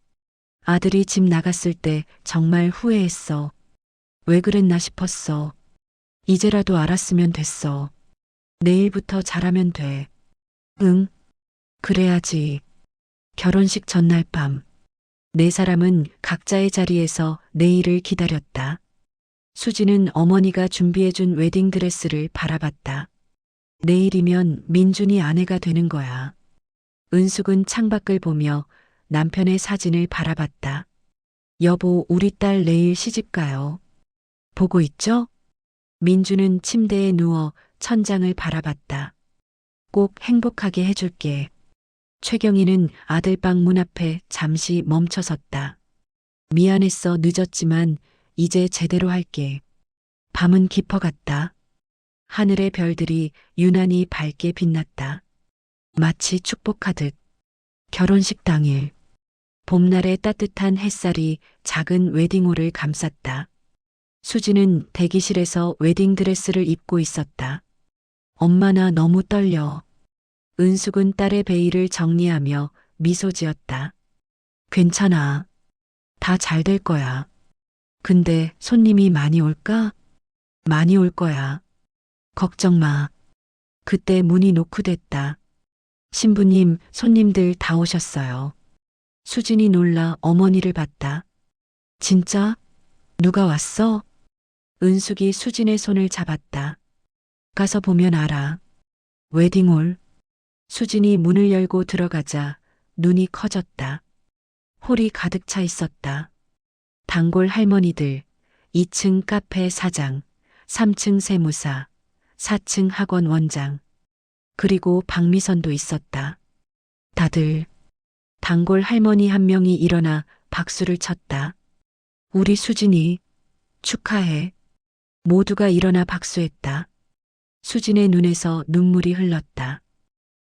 아들이 집 나갔을 때 정말 후회했어. 왜 그랬나 싶었어. 이제라도 알았으면 됐어. 내일부터 잘하면 돼. 응, 그래야지. 결혼식 전날 밤. 네 사람은 각자의 자리에서 내일을 기다렸다. 수지는 어머니가 준비해준 웨딩드레스를 바라봤다. 내일이면 민준이 아내가 되는 거야. 은숙은 창밖을 보며 남편의 사진을 바라봤다. 여보, 우리 딸 내일 시집가요. 보고 있죠? 민주는 침대에 누워 천장을 바라봤다. 꼭 행복하게 해줄게. 최경희는 아들방 문 앞에 잠시 멈춰섰다. 미안했어, 늦었지만 이제 제대로 할게. 밤은 깊어갔다. 하늘의 별들이 유난히 밝게 빛났다. 마치 축복하듯. 결혼식 당일. 봄날의 따뜻한 햇살이 작은 웨딩홀을 감쌌다. 수지는 대기실에서 웨딩드레스를 입고 있었다. 엄마 나 너무 떨려. 은숙은 딸의 베일을 정리하며 미소 지었다. 괜찮아. 다 잘 될 거야. 근데 손님이 많이 올까? 많이 올 거야. 걱정 마. 그때 문이 노크됐다. 신부님, 손님들 다 오셨어요. 수진이 놀라 어머니를 봤다. 진짜? 누가 왔어? 은숙이 수진의 손을 잡았다. 가서 보면 알아. 웨딩홀. 수진이 문을 열고 들어가자 눈이 커졌다. 홀이 가득 차 있었다. 단골 할머니들, 2층 카페 사장, 3층 세무사, 4층 학원 원장, 그리고 박미선도 있었다. 다들 단골 할머니 한 명이 일어나 박수를 쳤다. 우리 수진이 축하해. 모두가 일어나 박수했다. 수진의 눈에서 눈물이 흘렀다.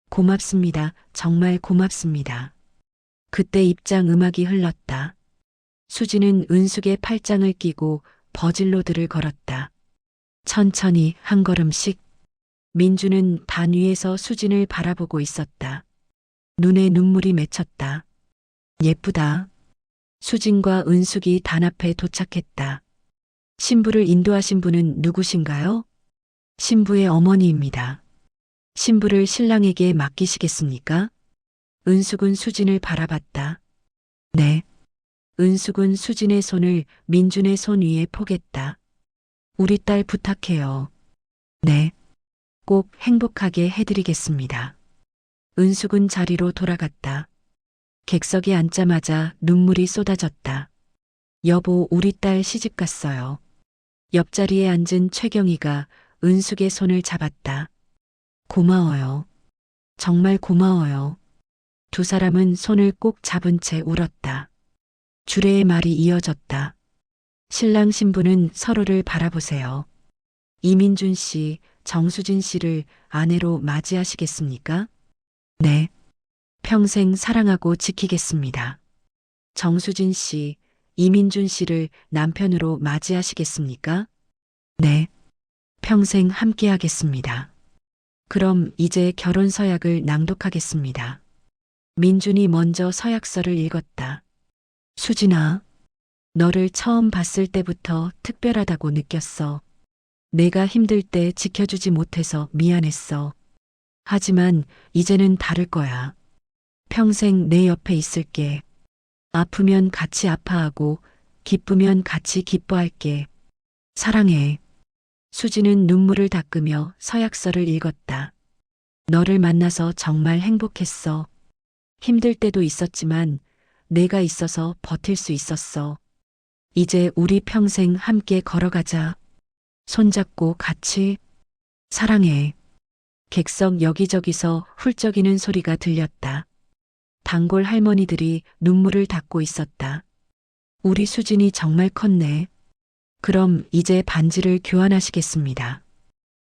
고맙습니다. 정말 고맙습니다. 그때 입장 음악이 흘렀다. 수진은 은숙의 팔짱을 끼고 버질로드를 걸었다. 천천히 한 걸음씩. 민주는 반 위에서 수진을 바라보고 있었다. 눈에 눈물이 맺혔다. 예쁘다. 수진과 은숙이 단 앞에 도착했다. 신부를 인도하신 분은 누구신가요? 신부의 어머니입니다. 신부를 신랑에게 맡기시겠습니까? 은숙은 수진을 바라봤다. 네. 은숙은 수진의 손을 민준의 손 위에 포겠다. 우리 딸 부탁해요. 네. 꼭 행복하게 해드리겠습니다. 은숙은 자리로 돌아갔다. 객석에 앉자마자 눈물이 쏟아졌다. 여보, 우리 딸 시집 갔어요. 옆자리에 앉은 최경희가 은숙의 손을 잡았다. 고마워요. 정말 고마워요. 두 사람은 손을 꼭 잡은 채 울었다. 주례의 말이 이어졌다. 신랑 신부는 서로를 바라보세요. 이민준 씨, 정수진 씨를 아내로 맞이하시겠습니까? 네. 평생 사랑하고 지키겠습니다. 정수진 씨, 이민준 씨를 남편으로 맞이하시겠습니까? 네. 평생 함께하겠습니다. 그럼 이제 결혼 서약을 낭독하겠습니다. 민준이 먼저 서약서를 읽었다. 수진아, 너를 처음 봤을 때부터 특별하다고 느꼈어. 내가 힘들 때 지켜주지 못해서 미안했어. 하지만 이제는 다를 거야. 평생 내 옆에 있을게. 아프면 같이 아파하고 기쁘면 같이 기뻐할게. 사랑해. 수지는 눈물을 닦으며 서약서를 읽었다. 너를 만나서 정말 행복했어. 힘들 때도 있었지만 내가 있어서 버틸 수 있었어. 이제 우리 평생 함께 걸어가자. 손잡고 같이. 사랑해. 객석 여기저기서 훌쩍이는 소리가 들렸다. 단골 할머니들이 눈물을 닦고 있었다. 우리 수진이 정말 컸네. 그럼 이제 반지를 교환하시겠습니다.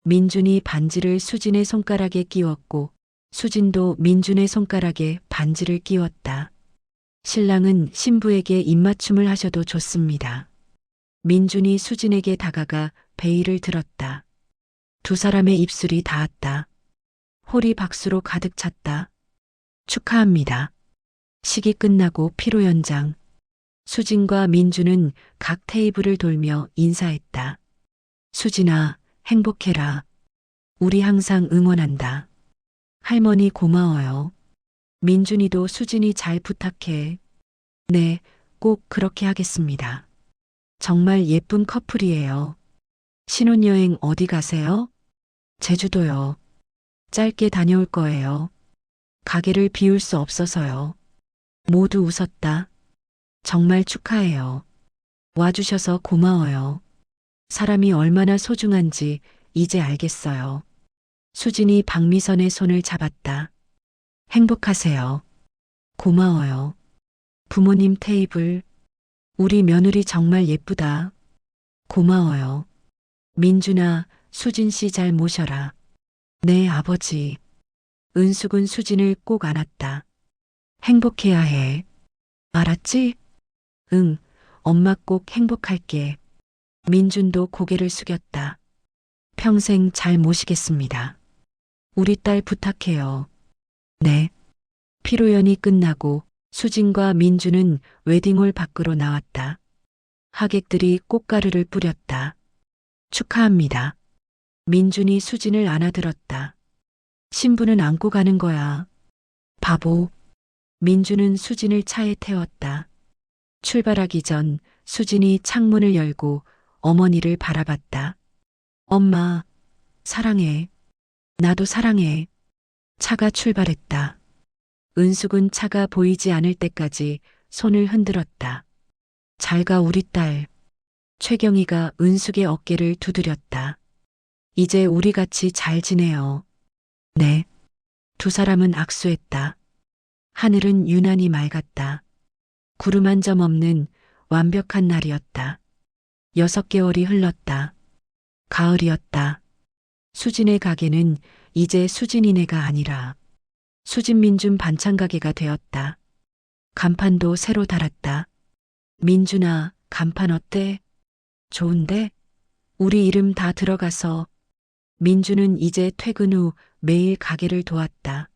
민준이 반지를 수진의 손가락에 끼웠고 수진도 민준의 손가락에 반지를 끼웠다. 신랑은 신부에게 입맞춤을 하셔도 좋습니다. 민준이 수진에게 다가가 베일을 들었다. 두 사람의 입술이 닿았다. 홀이 박수로 가득 찼다. 축하합니다. 식이 끝나고 피로 연장. 수진과 민주는 각 테이블을 돌며 인사했다. 수진아, 행복해라. 우리 항상 응원한다. 할머니 고마워요. 민준이도 수진이 잘 부탁해. 네, 꼭 그렇게 하겠습니다. 정말 예쁜 커플이에요. 신혼여행 어디 가세요? 제주도요. 짧게 다녀올 거예요. 가게를 비울 수 없어서요. 모두 웃었다. 정말 축하해요. 와주셔서 고마워요. 사람이 얼마나 소중한지 이제 알겠어요. 수진이 박미선의 손을 잡았다. 행복하세요. 고마워요. 부모님 테이블. 우리 며느리 정말 예쁘다. 고마워요. 민준아, 수진 씨 잘 모셔라. 네, 아버지. 은숙은 수진을 꼭 안았다. 행복해야 해. 알았지? 응, 엄마 꼭 행복할게. 민준도 고개를 숙였다. 평생 잘 모시겠습니다. 우리 딸 부탁해요. 네. 피로연이 끝나고 수진과 민준은 웨딩홀 밖으로 나왔다. 하객들이 꽃가루를 뿌렸다. 축하합니다. 민준이 수진을 안아들었다. 신부는 안고 가는 거야. 바보. 민준은 수진을 차에 태웠다. 출발하기 전 수진이 창문을 열고 어머니를 바라봤다. 엄마, 사랑해. 나도 사랑해. 차가 출발했다. 은숙은 차가 보이지 않을 때까지 손을 흔들었다. 잘 가 우리 딸. 최경희가 은숙의 어깨를 두드렸다. 이제 우리 같이 잘 지내요. 네. 두 사람은 악수했다. 하늘은 유난히 맑았다. 구름 한 점 없는 완벽한 날이었다. 6개월이 흘렀다. 가을이었다. 수진의 가게는 이제 수진이네가 아니라 수진민준 반찬 가게가 되었다. 간판도 새로 달았다. 민준아, 간판 어때? 좋은데? 우리 이름 다 들어가서. 민준은 이제 퇴근 후 매일 가게를 도왔다.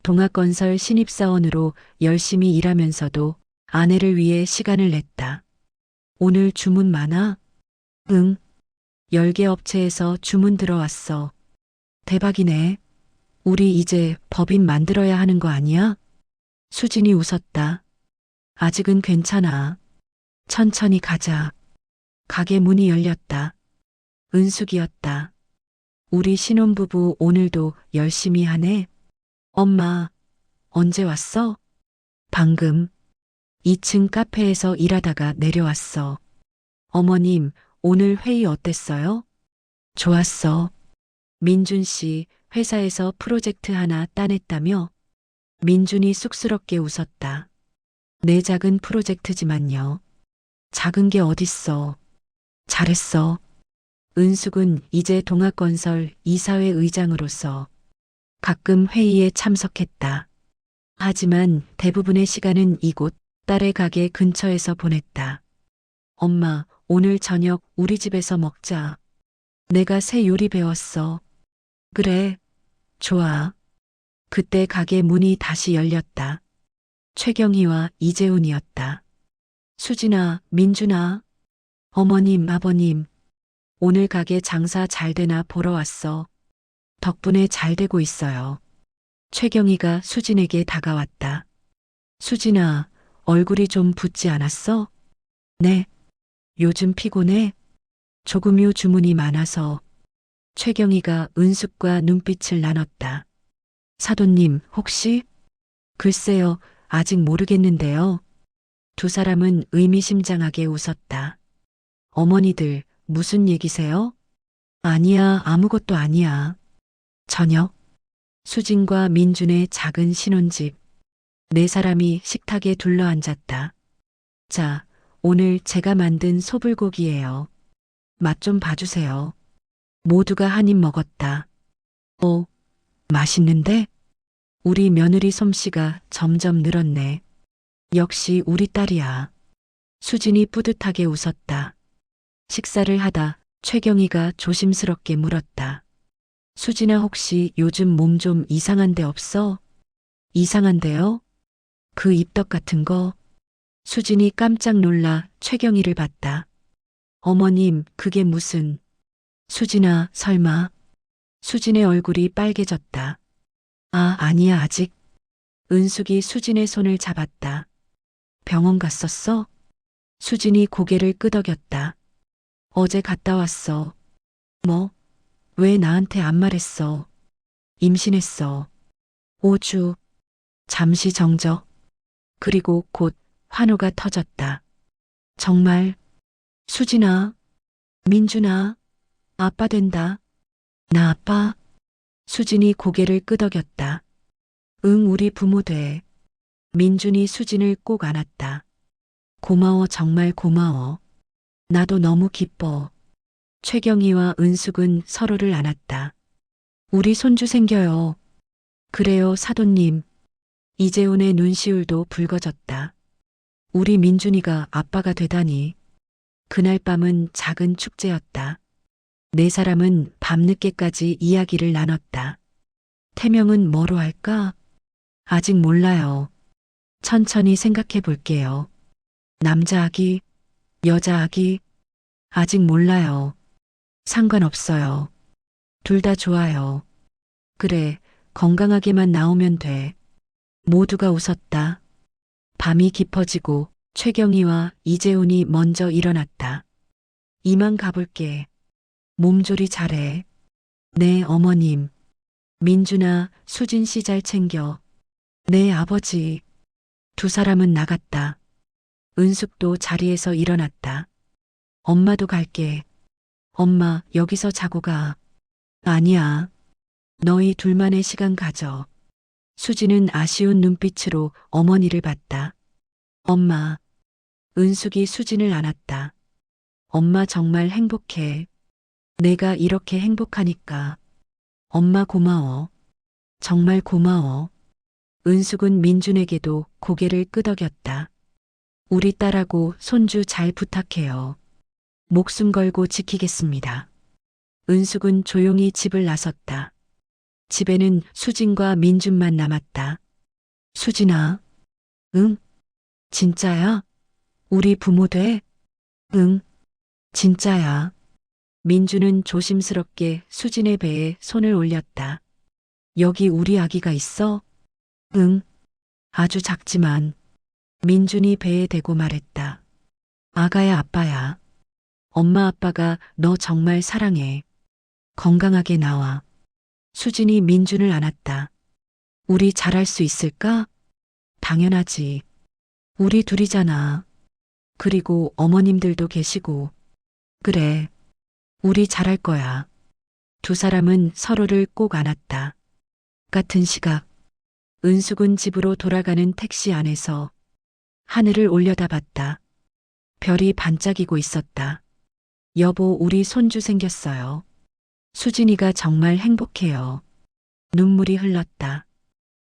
동학건설 신입사원으로 열심히 일하면서도 아내를 위해 시간을 냈다. 오늘 주문 많아? 응. 10개 업체에서 주문 들어왔어. 대박이네. 우리 이제 법인 만들어야 하는 거 아니야? 수진이 웃었다. 아직은 괜찮아. 천천히 가자. 가게 문이 열렸다. 은숙이었다. 우리 신혼부부 오늘도 열심히 하네. 엄마, 언제 왔어? 방금. 2층 카페에서 일하다가 내려왔어. 어머님, 오늘 회의 어땠어요? 좋았어. 민준 씨, 회사에서 프로젝트 하나 따냈다며? 민준이 쑥스럽게 웃었다. 내 작은 프로젝트지만요. 작은 게 어딨어. 잘했어. 은숙은 이제 동학건설 이사회 의장으로서 가끔 회의에 참석했다. 하지만 대부분의 시간은 이곳 딸의 가게 근처에서 보냈다. 엄마, 오늘 저녁 우리 집에서 먹자. 내가 새 요리 배웠어. 그래. 좋아. 그때 가게 문이 다시 열렸다. 최경희와 이재훈이었다. 수진아, 민준아. 어머님, 아버님. 오늘 가게 장사 잘 되나 보러 왔어. 덕분에 잘 되고 있어요. 최경희가 수진에게 다가왔다. 수진아, 얼굴이 좀 붓지 않았어? 네. 요즘 피곤해? 조금요 주문이 많아서. 최경희가 은숙과 눈빛을 나눴다. 사돈님, 혹시? 글쎄요, 아직 모르겠는데요. 두 사람은 의미심장하게 웃었다. 어머니들, 무슨 얘기세요? 아니야, 아무것도 아니야. 저녁. 수진과 민준의 작은 신혼집. 네 사람이 식탁에 둘러앉았다. 자, 오늘 제가 만든 소불고기예요. 맛 좀 봐주세요. 모두가 한 입 먹었다. 맛있는데? 우리 며느리 솜씨가 점점 늘었네. 역시 우리 딸이야. 수진이 뿌듯하게 웃었다. 식사를 하다 최경희가 조심스럽게 물었다. 수진아, 혹시 요즘 몸 좀 이상한 데 없어? 이상한데요? 그 입덧 같은 거? 수진이 깜짝 놀라 최경희를 봤다. 어머님, 그게 무슨... 수진아, 설마... 수진의 얼굴이 빨개졌다. 아, 아니야, 아직. 은숙이 수진의 손을 잡았다. 병원 갔었어? 수진이 고개를 끄덕였다. 어제 갔다 왔어. 뭐? 왜 나한테 안 말했어? 임신했어. 5주. 잠시 정적. 그리고 곧 환호가 터졌다. 정말? 수진아, 민준아, 아빠 된다. 나 아빠? 수진이 고개를 끄덕였다. 응, 우리 부모 돼. 민준이 수진을 꼭 안았다. 고마워, 정말 고마워. 나도 너무 기뻐. 최경희와 은숙은 서로를 안았다. 우리 손주 생겨요. 그래요, 사돈님. 이재훈의 눈시울도 붉어졌다. 우리 민준이가 아빠가 되다니. 그날 밤은 작은 축제였다. 네 사람은 밤늦게까지 이야기를 나눴다. 태명은 뭐로 할까? 아직 몰라요. 천천히 생각해 볼게요. 남자 아기, 여자 아기, 아직 몰라요. 상관없어요. 둘 다 좋아요. 그래, 건강하게만 나오면 돼. 모두가 웃었다. 밤이 깊어지고 최경희와 이재훈이 먼저 일어났다. 이만 가볼게. 몸조리 잘해. 네, 어머님. 민준아, 수진 씨 잘 챙겨. 네, 아버지. 두 사람은 나갔다. 은숙도 자리에서 일어났다. 엄마도 갈게. 엄마, 여기서 자고 가. 아니야. 너희 둘만의 시간 가져. 수지는 아쉬운 눈빛으로 어머니를 봤다. 엄마. 은숙이 수진을 안았다. 엄마 정말 행복해. 내가 이렇게 행복하니까. 엄마 고마워. 정말 고마워. 은숙은 민준에게도 고개를 끄덕였다. 우리 딸하고 손주 잘 부탁해요. 목숨 걸고 지키겠습니다. 은숙은 조용히 집을 나섰다. 집에는 수진과 민준만 남았다. 수진아. 응? 진짜야? 우리 부모 돼? 응. 진짜야. 민준은 조심스럽게 수진의 배에 손을 올렸다. 여기 우리 아기가 있어? 응. 아주 작지만. 민준이 배에 대고 말했다. 아가야 아빠야. 엄마 아빠가 너 정말 사랑해. 건강하게 나와. 수진이 민준을 안았다. 우리 잘할 수 있을까? 당연하지. 우리 둘이잖아. 그리고 어머님들도 계시고. 그래. 우리 잘할 거야. 두 사람은 서로를 꼭 안았다. 같은 시각. 은숙은 집으로 돌아가는 택시 안에서 하늘을 올려다봤다. 별이 반짝이고 있었다. 여보, 우리 손주 생겼어요. 수진이가 정말 행복해요. 눈물이 흘렀다.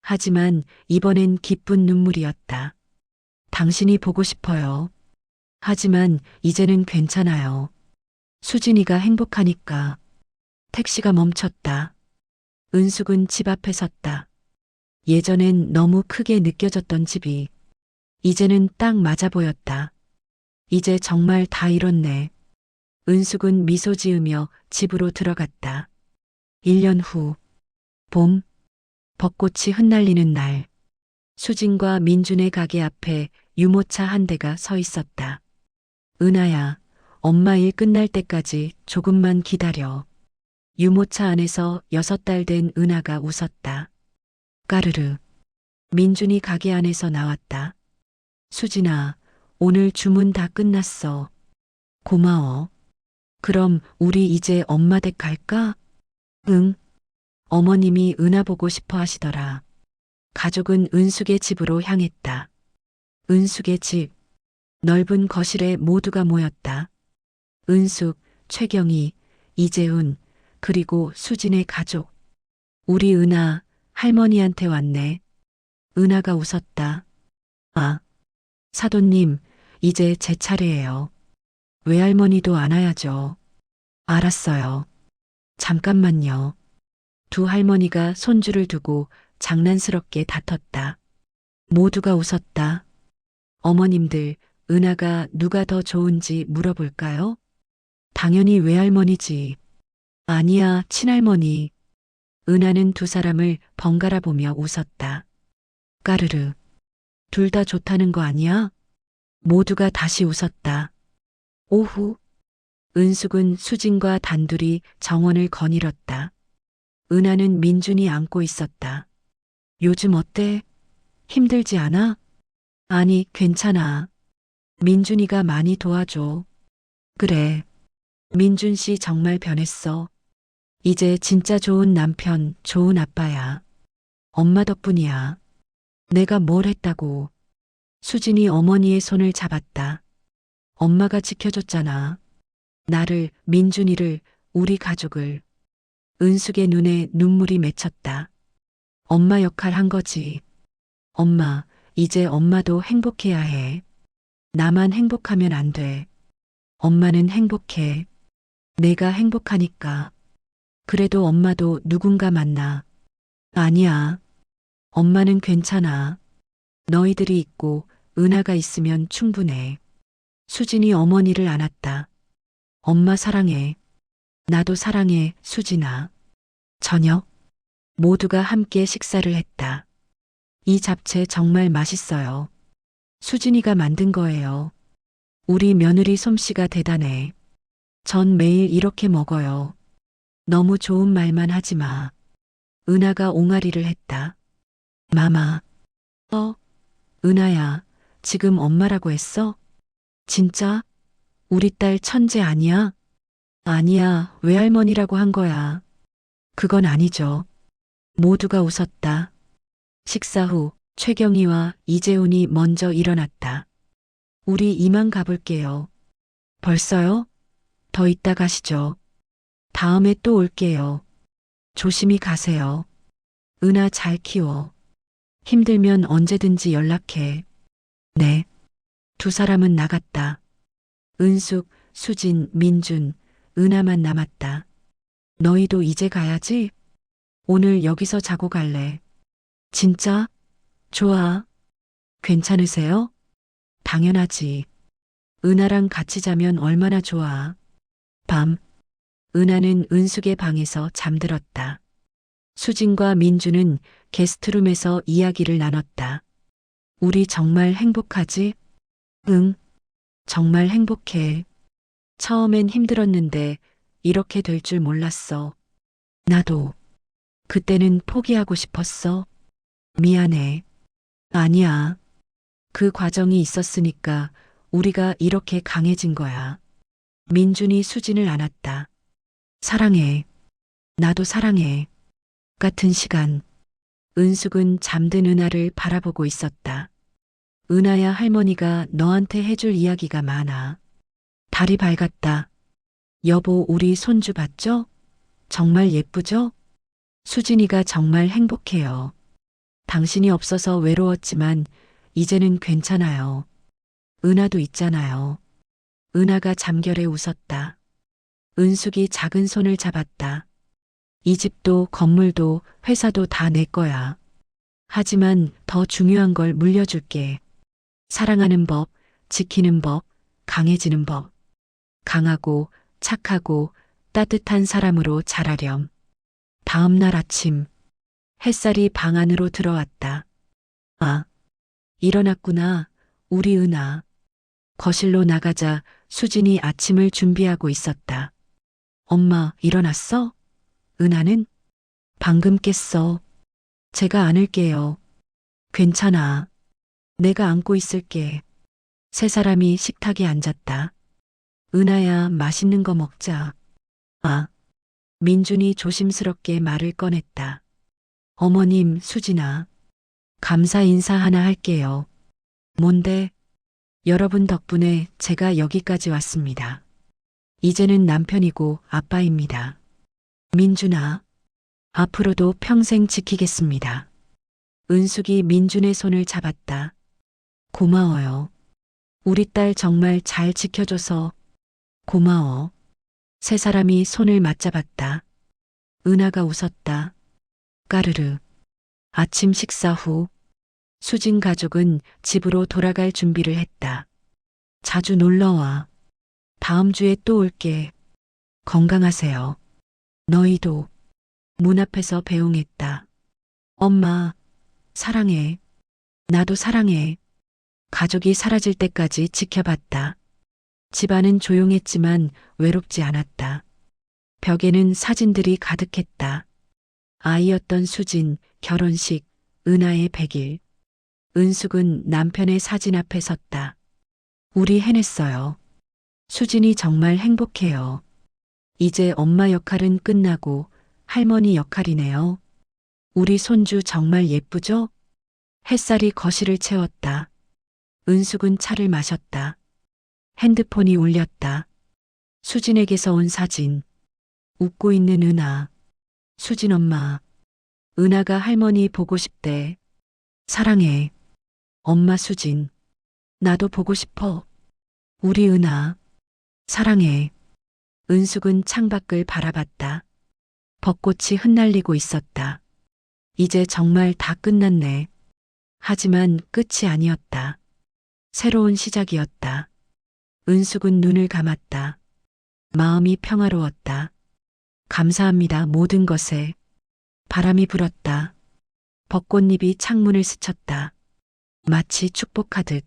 하지만 이번엔 기쁜 눈물이었다. 당신이 보고 싶어요. 하지만 이제는 괜찮아요. 수진이가 행복하니까. 택시가 멈췄다. 은숙은 집 앞에 섰다. 예전엔 너무 크게 느껴졌던 집이 이제는 딱 맞아 보였다. 이제 정말 다 이뤘네. 은숙은 미소 지으며 집으로 들어갔다. 1년 후, 봄, 벚꽃이 흩날리는 날, 수진과 민준의 가게 앞에 유모차 한 대가 서 있었다. 은하야, 엄마 일 끝날 때까지 조금만 기다려. 유모차 안에서 6달 된 은하가 웃었다. 까르르. 민준이 가게 안에서 나왔다. 수진아, 오늘 주문 다 끝났어. 고마워. 그럼 우리 이제 엄마 댁 갈까? 응. 어머님이 은하 보고 싶어 하시더라. 가족은 은숙의 집으로 향했다. 은숙의 집. 넓은 거실에 모두가 모였다. 은숙, 최경희, 이재훈, 그리고 수진의 가족. 우리 은하, 할머니한테 왔네. 은하가 웃었다. 아, 사돈님, 이제 제 차례예요. 외할머니도 안아야죠. 알았어요. 잠깐만요. 두 할머니가 손주를 두고 장난스럽게 다퉜다. 모두가 웃었다. 어머님들, 은하가 누가 더 좋은지 물어볼까요? 당연히 외할머니지. 아니야, 친할머니. 은하는 두 사람을 번갈아 보며 웃었다. 까르르. 둘 다 좋다는 거 아니야? 모두가 다시 웃었다. 오후. 은숙은 수진과 단둘이 정원을 거닐었다. 은하는 민준이 안고 있었다. 요즘 어때? 힘들지 않아? 아니, 괜찮아. 민준이가 많이 도와줘. 그래. 민준 씨 정말 변했어. 이제 진짜 좋은 남편, 좋은 아빠야. 엄마 덕분이야. 내가 뭘 했다고. 수진이 어머니의 손을 잡았다. 엄마가 지켜줬잖아. 나를, 민준이를, 우리 가족을. 은숙의 눈에 눈물이 맺혔다. 엄마 역할 한 거지. 엄마, 이제 엄마도 행복해야 해. 나만 행복하면 안 돼. 엄마는 행복해. 내가 행복하니까. 그래도 엄마도 누군가 만나. 아니야. 엄마는 괜찮아. 너희들이 있고 은하가 있으면 충분해. 수진이 어머니를 안았다. 엄마 사랑해. 나도 사랑해, 수진아. 저녁. 모두가 함께 식사를 했다. 이 잡채 정말 맛있어요. 수진이가 만든 거예요. 우리 며느리 솜씨가 대단해. 전 매일 이렇게 먹어요. 너무 좋은 말만 하지 마. 은하가 옹알이를 했다. 마마. 은하야, 지금 엄마라고 했어? 진짜? 우리 딸 천재 아니야? 아니야, 외할머니라고 한 거야. 그건 아니죠. 모두가 웃었다. 식사 후 최경희와 이재훈이 먼저 일어났다. 우리 이만 가볼게요. 벌써요? 더 이따 가시죠. 다음에 또 올게요. 조심히 가세요. 은하 잘 키워. 힘들면 언제든지 연락해. 네. 두 사람은 나갔다. 은숙, 수진, 민준, 은하만 남았다. 너희도 이제 가야지? 오늘 여기서 자고 갈래. 진짜? 좋아. 괜찮으세요? 당연하지. 은하랑 같이 자면 얼마나 좋아. 밤. 은하는 은숙의 방에서 잠들었다. 수진과 민주는 게스트룸에서 이야기를 나눴다. 우리 정말 행복하지? 응. 정말 행복해. 처음엔 힘들었는데 이렇게 될 줄 몰랐어. 나도. 그때는 포기하고 싶었어. 미안해. 아니야. 그 과정이 있었으니까 우리가 이렇게 강해진 거야. 민준이 수진을 안았다. 사랑해. 나도 사랑해. 같은 시간. 은숙은 잠든 은하를 바라보고 있었다. 은하야, 할머니가 너한테 해줄 이야기가 많아. 달이 밝았다. 여보, 우리 손주 봤죠? 정말 예쁘죠? 수진이가 정말 행복해요. 당신이 없어서 외로웠지만 이제는 괜찮아요. 은하도 있잖아요. 은하가 잠결에 웃었다. 은숙이 작은 손을 잡았다. 이 집도 건물도 회사도 다 내 거야. 하지만 더 중요한 걸 물려줄게. 사랑하는 법, 지키는 법, 강해지는 법. 강하고 착하고 따뜻한 사람으로 자라렴. 다음 날 아침, 햇살이 방 안으로 들어왔다. 아, 일어났구나, 우리 은하. 거실로 나가자 수진이 아침을 준비하고 있었다. 엄마, 일어났어? 은하는? 방금 깼어. 제가 안을게요. 괜찮아. 내가 안고 있을게. 세 사람이 식탁에 앉았다. 은하야, 맛있는 거 먹자. 아, 민준이 조심스럽게 말을 꺼냈다. 어머님, 수진아. 감사 인사 하나 할게요. 뭔데? 여러분 덕분에 제가 여기까지 왔습니다. 이제는 남편이고 아빠입니다. 민준아, 앞으로도 평생 지키겠습니다. 은숙이 민준의 손을 잡았다. 고마워요. 우리 딸 정말 잘 지켜줘서 고마워. 세 사람이 손을 맞잡았다. 은하가 웃었다. 까르르. 아침 식사 후 수진 가족은 집으로 돌아갈 준비를 했다. 자주 놀러와. 다음 주에 또 올게. 건강하세요. 너희도. 문 앞에서 배웅했다. 엄마, 사랑해. 나도 사랑해. 가족이 사라질 때까지 지켜봤다. 집안은 조용했지만 외롭지 않았다. 벽에는 사진들이 가득했다. 아이였던 수진, 결혼식, 은하의 100일. 은숙은 남편의 사진 앞에 섰다. 우리 해냈어요. 수진이 정말 행복해요. 이제 엄마 역할은 끝나고 할머니 역할이네요. 우리 손주 정말 예쁘죠? 햇살이 거실을 채웠다. 은숙은 차를 마셨다. 핸드폰이 울렸다. 수진에게서 온 사진. 웃고 있는 은하. 수진 엄마. 은하가 할머니 보고 싶대. 사랑해. 엄마 수진. 나도 보고 싶어. 우리 은하. 사랑해. 은숙은 창밖을 바라봤다. 벚꽃이 흩날리고 있었다. 이제 정말 다 끝났네. 하지만 끝이 아니었다. 새로운 시작이었다. 은숙은 눈을 감았다. 마음이 평화로웠다. 감사합니다, 모든 것에. 바람이 불었다. 벚꽃잎이 창문을 스쳤다. 마치 축복하듯.